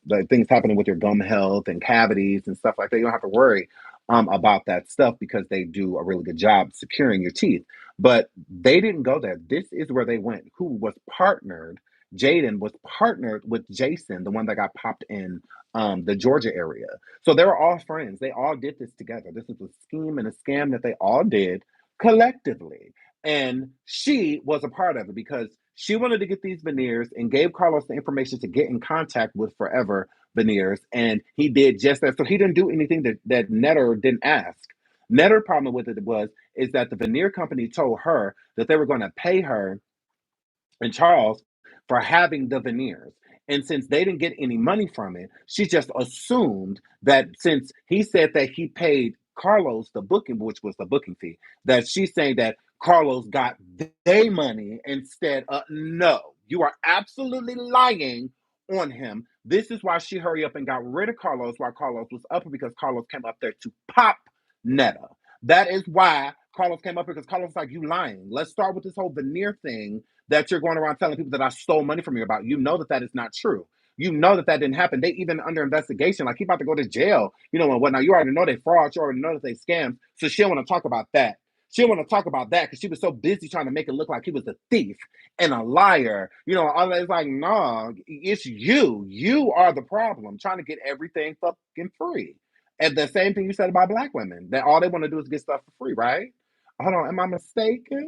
like things happening with your gum health and cavities and stuff like that. You don't have to worry about that stuff because they do a really good job securing your teeth. But they didn't go there. This is where they went. Who was partnered? Jaden was partnered with Jason, the one that got popped in the Georgia area. So they were all friends. They all did this together. This is a scheme and a scam that they all did collectively. And she was a part of it because she wanted to get these veneers and gave Carlos the information to get in contact with Forever Veneers. And he did just that. So he didn't do anything that Netter didn't ask. Netter's problem with it is that the veneer company told her that they were going to pay her and Charles for having the veneers. And since they didn't get any money from it, she just assumed that since he said that he paid Carlos the booking, which was the booking fee, that she's saying that Carlos got their money instead of no. You are absolutely lying on him. This is why she hurried up and got rid of Carlos while Carlos was up because Carlos came up there to pop Netta. That is why Carlos came up here because Carlos was like, you lying. Let's start with this whole veneer thing that you're going around telling people that I stole money from you about. You know that is not true. You know that didn't happen. They even under investigation, like he about to go to jail, and whatnot. You already know they fraud. You already know that they scams. So she don't want to talk about that. She don't want to talk about that because she was so busy trying to make it look like he was a thief and a liar. All that is like, no, it's you. You are the problem, trying to get everything fucking free. And the same thing you said about black women, that all they want to do is get stuff for free, right? Hold on, am I mistaken?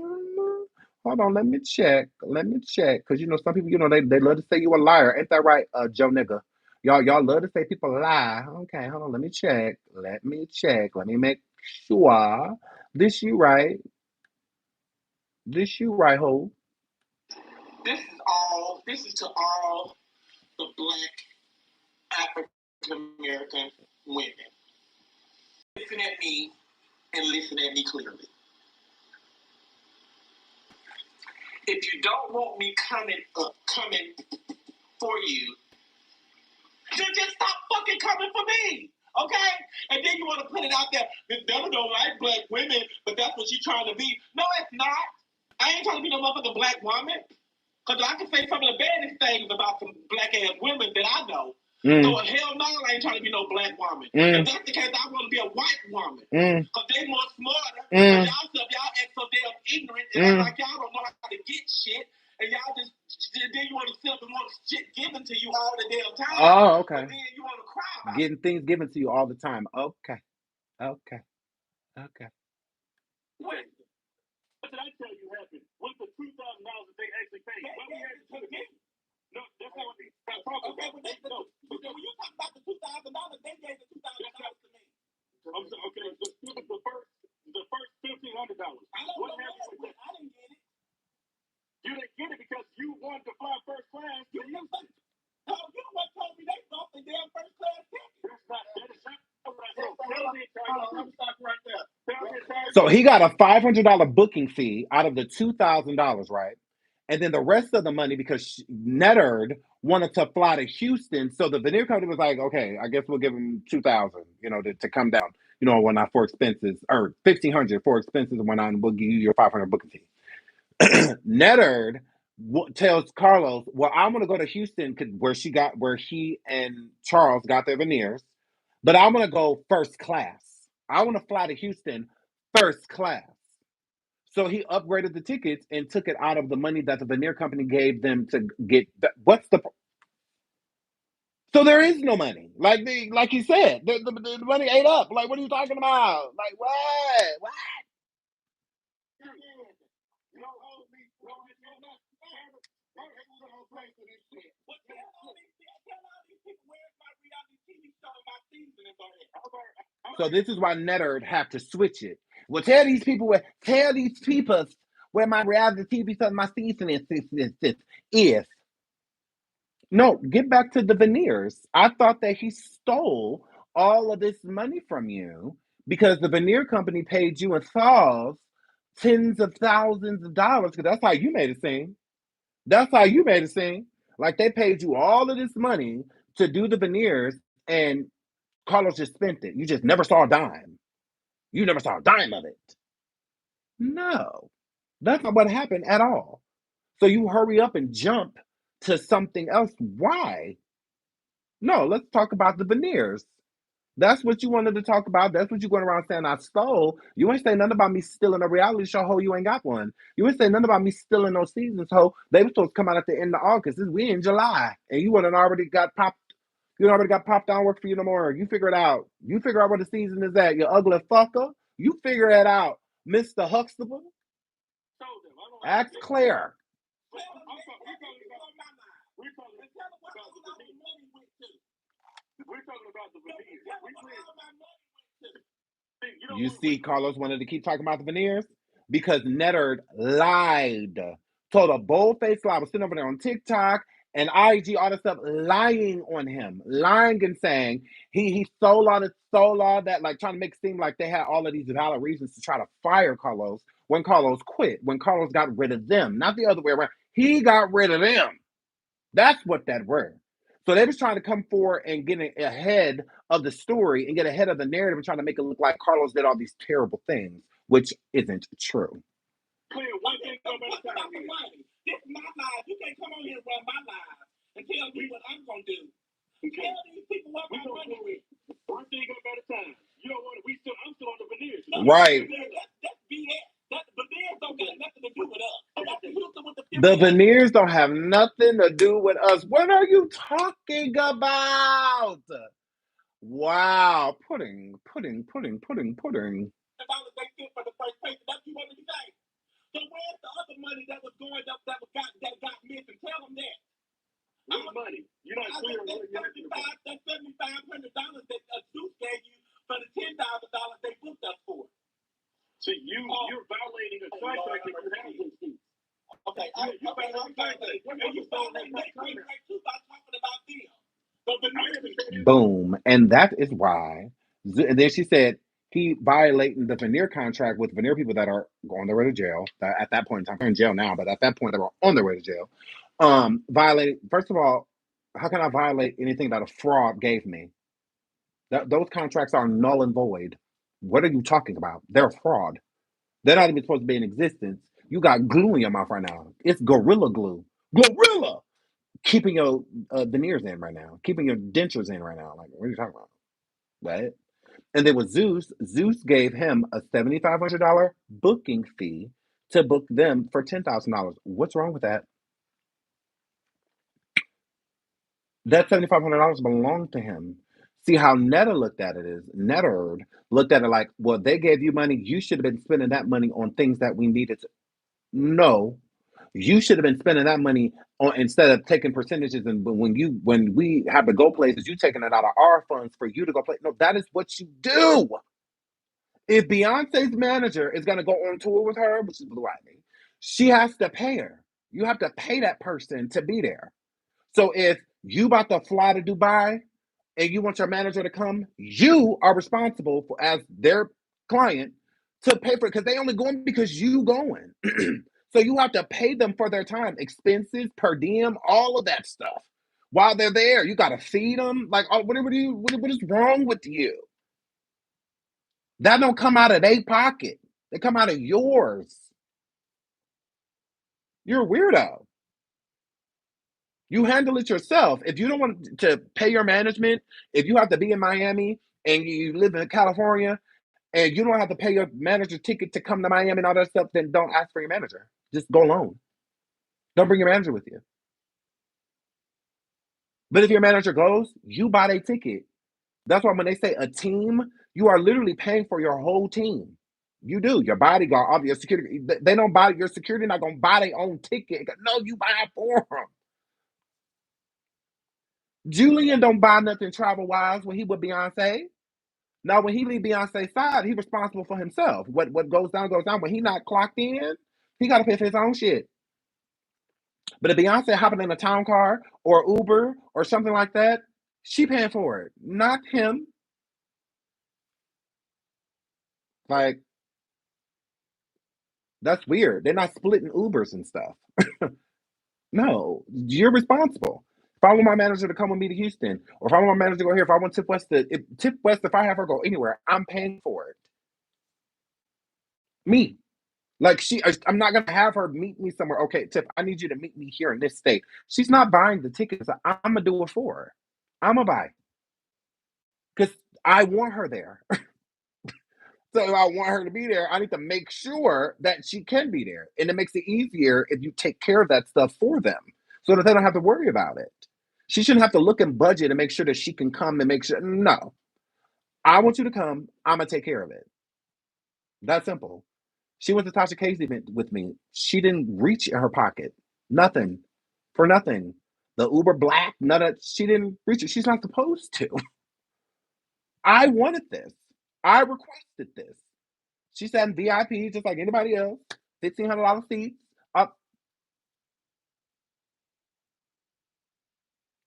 Hold on, let me check. Let me check. Because some people, they love to say you a liar. Ain't that right, Joe nigga? Y'all love to say people lie. Okay, hold on, let me check. Let me check. Let me make sure. This you right. This you right, ho. This is to all the black African American women. Listen at me and listen at me clearly. If you don't want me coming for you, then just stop fucking coming for me. Okay? And then you want to put it out there, this devil don't like black women, but that's what she's trying to be. No, it's not. I ain't trying to be no motherfucking black woman. Because I can say some of the baddest things about some black ass women that I know. So hell no, I ain't trying to be no black woman. If that's the case, I want to be a white woman. Because they more smarter. But y'all act so damn ignorant and like y'all don't know how to get shit. And y'all then you want to sit up and want shit given to you all the damn time. Oh, okay. But then you want to cry about getting things given to you all the time. Okay. Okay. Okay. Wait. What did I tell you happened? What's the $2,000 that they actually paid? What we had to me? No, that's not what they talking about. Okay, but when you talk about the $2,000, they gave the $2,000 to me. Okay, the first $1,500. What happened with that? I didn't get it. You didn't get it because you wanted to fly first class. You know what told me they bought the damn first class ticket. That is not right there. So he got a $500 booking fee out of the $2,000, right? And then the rest of the money, because Netterd wanted to fly to Houston, so the veneer company was like, okay, I guess we'll give him $2,000, to come down, whatnot for expenses, or $1,500 for expenses and whatnot, and we'll give you your $500 booking fee. Netterd tells Carlos, well, I'm gonna go to Houston where he and Charles got their veneers, but I'm gonna go first class. I want to fly to Houston first class. So he upgraded the tickets and took it out of the money that the veneer company gave them to get. So there is no money. Like he said, the money ate up. Like, what are you talking about? Like, what? What? So this is why Netterd have to switch it. Well, tell these people where my reality TV show, my season is. No, get back to the veneers. I thought that he stole all of this money from you because the veneer company paid you in saws tens of thousands of dollars, because that's how you made it seem. That's how you made it seem. Like they paid you all of this money to do the veneers, and Carlos just spent it. You just never saw a dime. You never saw a dime of it. No, that's not what happened at all. So you hurry up and jump to something else. Why? No, let's talk about the veneers. That's what you wanted to talk about. That's what you going around saying I stole. You ain't say nothing about me stealing a reality show, ho. You ain't got one. You ain't say nothing about me stealing those seasons, ho. They were supposed to come out at the end of August. We in July, and you wouldn't already got popped. You already got popped. I don't work for you no more. You figure it out. You figure out where the season is at. You ugly fucker. You figure it out, Mr. Huxtable. Ask Claire. You see, Carlos wanted to keep talking about the veneers because Netta lied, told a bold-faced lie. I was sitting over there on TikTok and IG, all this stuff, lying on him, lying and saying he stole all that, like trying to make it seem like they had all of these valid reasons to try to fire Carlos when Carlos quit, when Carlos got rid of them, not the other way around. He got rid of them. That's what that were. So they was trying to come forward and get ahead of the story and get ahead of the narrative and trying to make it look like Carlos did all these terrible things, which isn't true. Clear one thing about the time. This is my life. You can't come on here and run my life and tell me what I'm gonna do. Tell these people what my money is. One thing about the time. You don't want to. I'm still on the veneers. Right. That's BS. The veneers don't got nothing to do with us. The veneers don't have nothing to do with us. What are you talking about? Wow. Pudding. $1 they get for the first place. That's what you want to say. So where's the other money that was going up that got missing? Tell them that. What money? You're not clear on what you're that's $7,500 that Zeus gave you for the $10,000 they booked us for. So you're violating a contract if you have those things. Okay, you violating a contract. And you violating that contract too by talking about them. Boom. And that is why. And then she said he violating the veneer contract with veneer people that are on their way to jail. At that point in time, they're in jail now, but at that point they were on their way to jail. Violating. First of all, how can I violate anything that a fraud gave me? Those contracts are null and void. What are you talking about? They're a fraud. They're not even supposed to be in existence. You got glue in your mouth right now. It's Gorilla Glue. Gorilla! Keeping your veneers in right now. Keeping your dentures in right now. Like, what are you talking about? Right? And then with Zeus gave him a $7,500 booking fee to book them for $10,000. What's wrong with that? That $7,500 belonged to him. See how Netta looked at it is Netta looked at it like, well, they gave you money. You should have been spending that money on things that we needed. No, you should have been spending that money on instead of taking percentages. And when we have to go places, you taking it out of our funds for you to go play. No, that is what you do. If Beyonce's manager is gonna go on tour with her, which is Blue Ivy, she has to pay her. You have to pay that person to be there. So if you about to fly to Dubai and you want your manager to come, you are responsible for as their client to pay for it because they only going because you going. So you have to pay them for their time, expenses, per diem, all of that stuff. While they're there, you got to feed them. Like, what is wrong with you? That don't come out of their pocket. They come out of yours. You're a weirdo. You handle it yourself. If you don't want to pay your management, if you have to be in Miami and you live in California and you don't have to pay your manager ticket to come to Miami and all that stuff, then don't ask for your manager. Just go alone. Don't bring your manager with you. But if your manager goes, you buy their ticket. That's why when they say a team, you are literally paying for your whole team. You do. Your bodyguard, your security. They don't buy your security. Not gonna buy their own ticket. No, you buy it for them. Julian don't buy nothing travel wise when he with Beyonce. Now, when he leave Beyonce's side, he responsible for himself. What goes down goes down. When he not clocked in, he got to pay for his own shit. But if Beyonce hopping in a town car or Uber or something like that, she paying for it, not him. Like, that's weird. They're not splitting Ubers and stuff. No, you're responsible. If I want my manager to come with me to Houston, or if I want my manager to go here, if I want Tip West, if I have her go anywhere, I'm paying for it. Me. Like I'm not gonna have her meet me somewhere. Okay, Tip, I need you to meet me here in this state. She's not buying the tickets. I'm gonna do it for her. I'm gonna buy because I want her there. So if I want her to be there, I need to make sure that she can be there. And it makes it easier if you take care of that stuff for them so that they don't have to worry about it. She shouldn't have to look and budget and make sure that she can come and make sure. No, I want you to come. I'm going to take care of it. That's simple. She went to Tasha K's event with me. She didn't reach in her pocket. Nothing. For nothing. The Uber Black, none of she didn't reach it. She's not supposed to. I wanted this. I requested this. She sat in VIP just like anybody else. $1,500 seats. Up.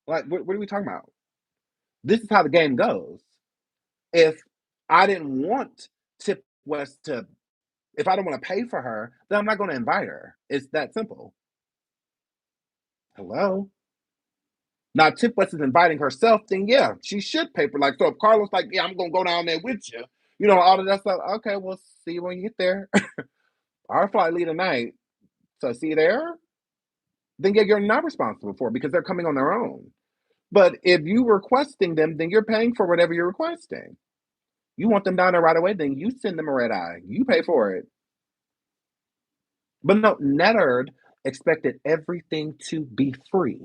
Like, what are we talking about? This is how the game goes. If I didn't want Tip West to, if I don't want to pay for her, then I'm not going to invite her. It's that simple. Hello? Now, Tip West is inviting herself, then yeah, she should pay for. Like, so if Carlos like, yeah, I'm going to go down there with you, you know, all of that stuff. Okay, we'll see you when you get there. Our flight leave tonight. So see you there? Then yeah, you're not responsible for it because they're coming on their own. But if you requesting them, then you're paying for whatever you're requesting. You want them down there right away, then you send them a red eye. You pay for it. But no, Netta expected everything to be free.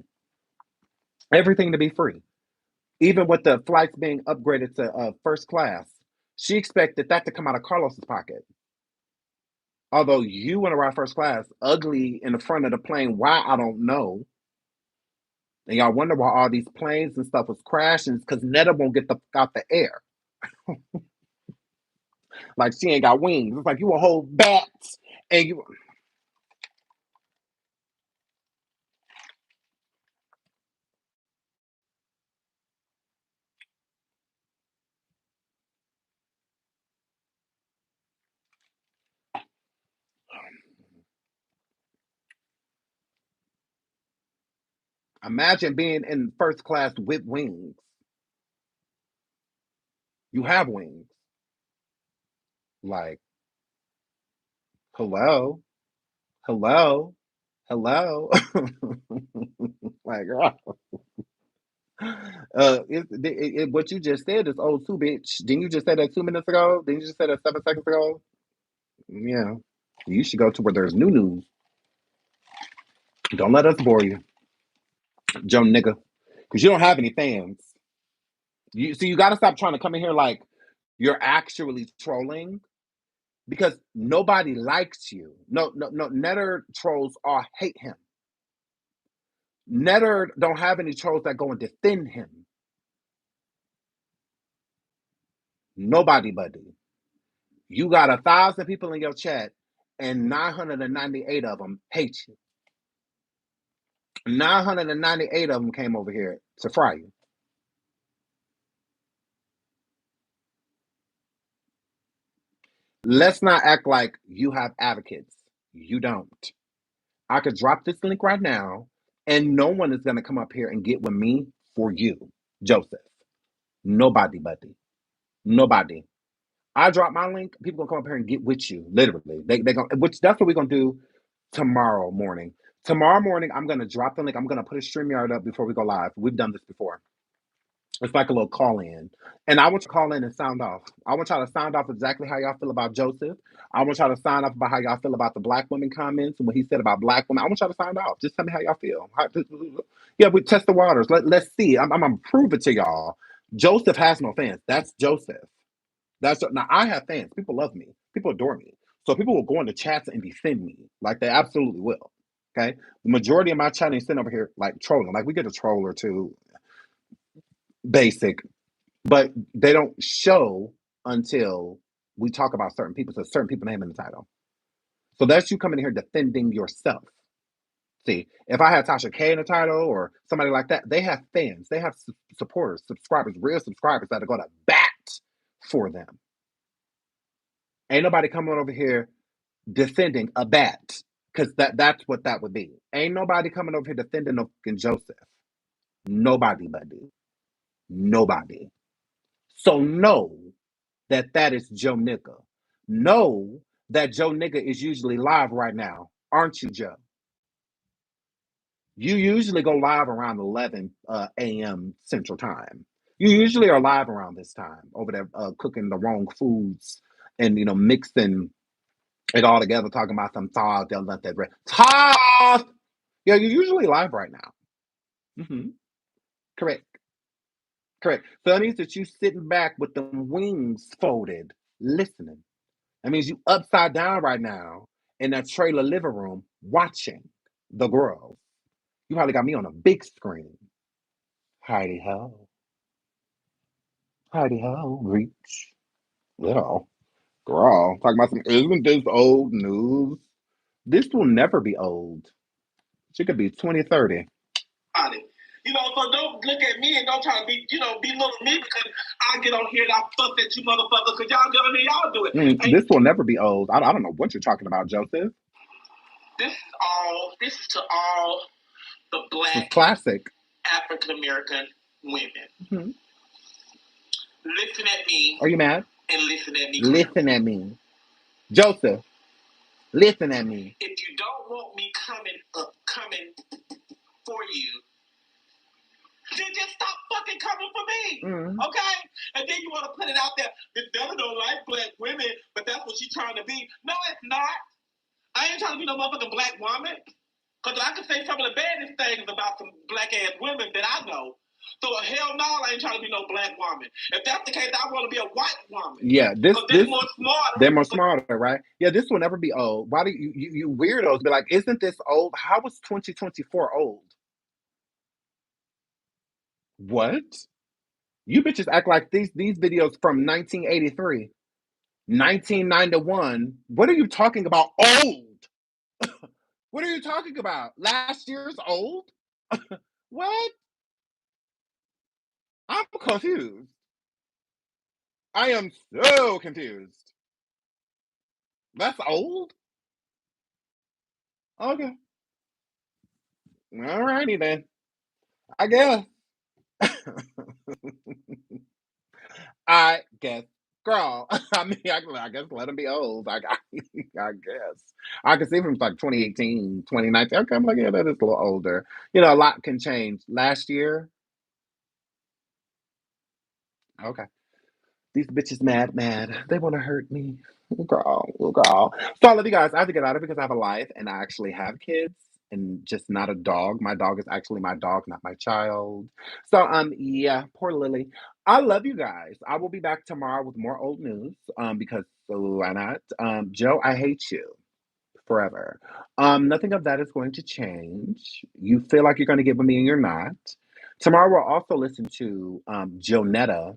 Everything to be free. Even with the flights being upgraded to first class, she expected that to come out of Carlos's pocket. Although you want to ride first class, ugly in the front of the plane, why I don't know. And y'all wonder why all these planes and stuff was crashing because Netta won't get out the air. Like she ain't got wings. It's like you a whole bat and you. Imagine being in first class with wings. You have wings. Like, hello, hello, hello. Like, what you just said is old too, bitch. Didn't you just say that 2 minutes ago? Didn't you just say that 7 seconds ago? Yeah. You should go to where there's new news. Don't let us bore you, Joe nigga. Because you don't have any fans. You got to stop trying to come in here like you're actually trolling because nobody likes you. No. Netta trolls all hate him. Netta don't have any trolls that go and defend him. Nobody, buddy. You got 1,000 people in your chat, and 998 of them hate you. 998 of them came over here to fry you. Let's not act like you have advocates. You don't. I could drop this link right now, and no one is going to come up here and get with me for you, Joseph. Nobody, buddy. Nobody. I drop my link, people gonna come up here and get with you. Literally, they gonna, which that's what we're gonna do tomorrow morning. Tomorrow morning, I'm gonna drop the link. I'm gonna put a StreamYard up before we go live. We've done this before. It's like a little call in. And I want you to call in and sound off. I want y'all to sound off exactly how y'all feel about Joseph. I want y'all to sound off about how y'all feel about the black women comments and what he said about black women. I want y'all to sound off. Just tell me how y'all feel. Yeah, we test the waters. Let's see. I'm gonna prove it to y'all. Joseph has no fans. That's Joseph. That's now I have fans. People love me. People adore me. So people will go into chats and defend me. Like they absolutely will. Okay. The majority of my chat is sitting over here like trolling. Like we get a troll or two basic, but they don't show until we talk about certain people. So certain people name in the title. So that's you coming here defending yourself. See, if I had Tasha K in the title or somebody like that, they have fans, they have supporters, subscribers, real subscribers that are going to bat for them. Ain't nobody coming over here defending a bat. Because that's what that would be. Ain't nobody coming over here defending no fucking Joseph. Nobody, buddy. Nobody. So know that that is Joe Nigga. Know that Joe Nigga is usually live right now. Aren't you, Joe? You usually go live around 11 a.m. Central Time. You usually are live around this time over there cooking the wrong foods and, mixing it all together, talking about some sauce. They'll let that bread. Sauce! Yeah, you're usually live right now. Correct. Correct. So that means that you sitting back with the wings folded, listening. That means you upside down right now in that trailer living room watching the girls. You probably got me on a big screen. Heidi ho. Heidi ho. Reach. Little. Girl. Talking about some, isn't this old news? This will never be old. She could be 2030. So don't look at me and don't try to belittle me because I get on here and I fuss at you motherfuckers because y'all get on here, y'all do it. This will never be old. I don't know what you're talking about, Joseph. This is to all the black classic African American women. Listen at me. Are you mad? And listen at me. Listen at me. Joseph, listen at me. If you don't want me coming for you, then just stop fucking coming for me. Okay? And then you want to put it out there. This Netta don't like black women, but that's what she's trying to be. No, it's not. I ain't trying to be no motherfucking black woman. Because I can say some of the baddest things about some black ass women that I know. So hell no, I ain't trying to be no black woman. If that's the case, I want to be a white woman. Yeah, they're more smarter. They're more smarter, right? Yeah, this will never be old. Why do you weirdos be like, isn't this old? How was 2024 old? What? You bitches act like these videos from 1983, 1991. What are you talking about? Old? What are you talking about? Last year's old? What? I'm confused. I am so confused. That's old? Okay. Alrighty then. I guess. I guess. Girl, I mean, I guess let him be old. I guess. I can see from like 2018, 2019. Okay, I'm like, yeah, that is a little older. A lot can change. Last year, okay. These bitches mad. They want to hurt me. Girl. So I love you guys. I have to get out of it because I have a life and I actually have kids and just not a dog. My dog is actually my dog, not my child. So yeah, poor Lily. I love you guys. I will be back tomorrow with more old news. Because why not? Joe, I hate you forever. Nothing of that is going to change. You feel like you're gonna get with me and you're not. Tomorrow we'll also listen to Netta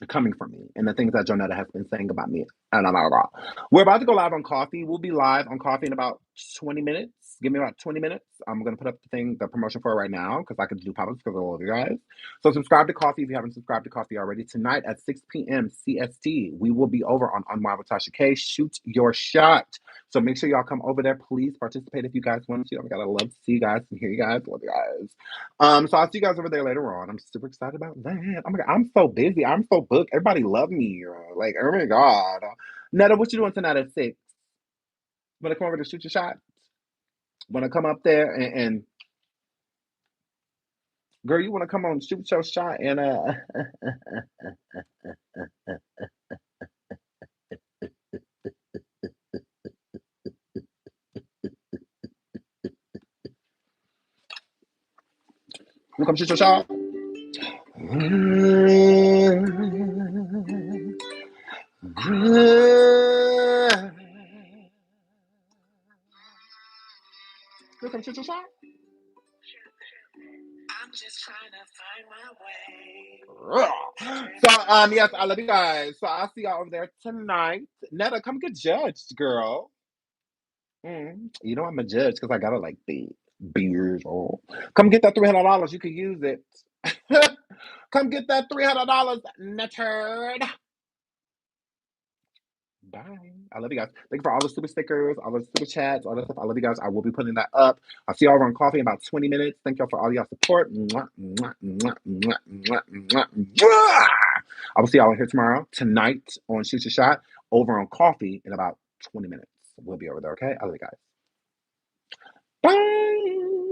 coming from me and the things that Jonetta has been saying about me. And I'm out. We're about to go live on Coffee. We'll be live on Coffee in about 20 minutes. Give me about 20 minutes. I'm going to put up the promotion for it right now because I can do pop-ups because of all of you guys. So subscribe to Coffee if you haven't subscribed to Coffee already. Tonight at 6 p.m. CST, we will be over on Unwind with Tasha K. Shoot your shot. So make sure y'all come over there. Please participate if you guys want to. I love to see you guys and hear you guys. Love you guys. So I'll see you guys over there later on. I'm super excited about that. Oh my God, I'm so busy. I'm so booked. Everybody love me. Like, oh my God. Netta, what you doing tonight at 6? Wanna come over to shoot your shot? Wanna come up there and girl, you wanna come on shoot your shot and you come shoot your shot? You come shoot your shot? I'm just trying to find my way. So yes, I love you guys. So I'll see y'all over there tonight. Netta, come get judged, girl. You know I'm a judge because I got like the beers. Oh, come get that $300. You can use it. Come get that $300, Netta. Bye. I love you guys. Thank you for all the super stickers, all the super chats, all that stuff. I love you guys. I will be putting that up. I'll see y'all over on coffee in about 20 minutes. Thank y'all for all y'all support. Mwah, mwah, mwah, mwah, mwah, mwah, mwah. I will see y'all here tomorrow, tonight on Shoot Your Shot, over on coffee in about 20 minutes. We'll be over there, okay? I love you guys. Bye.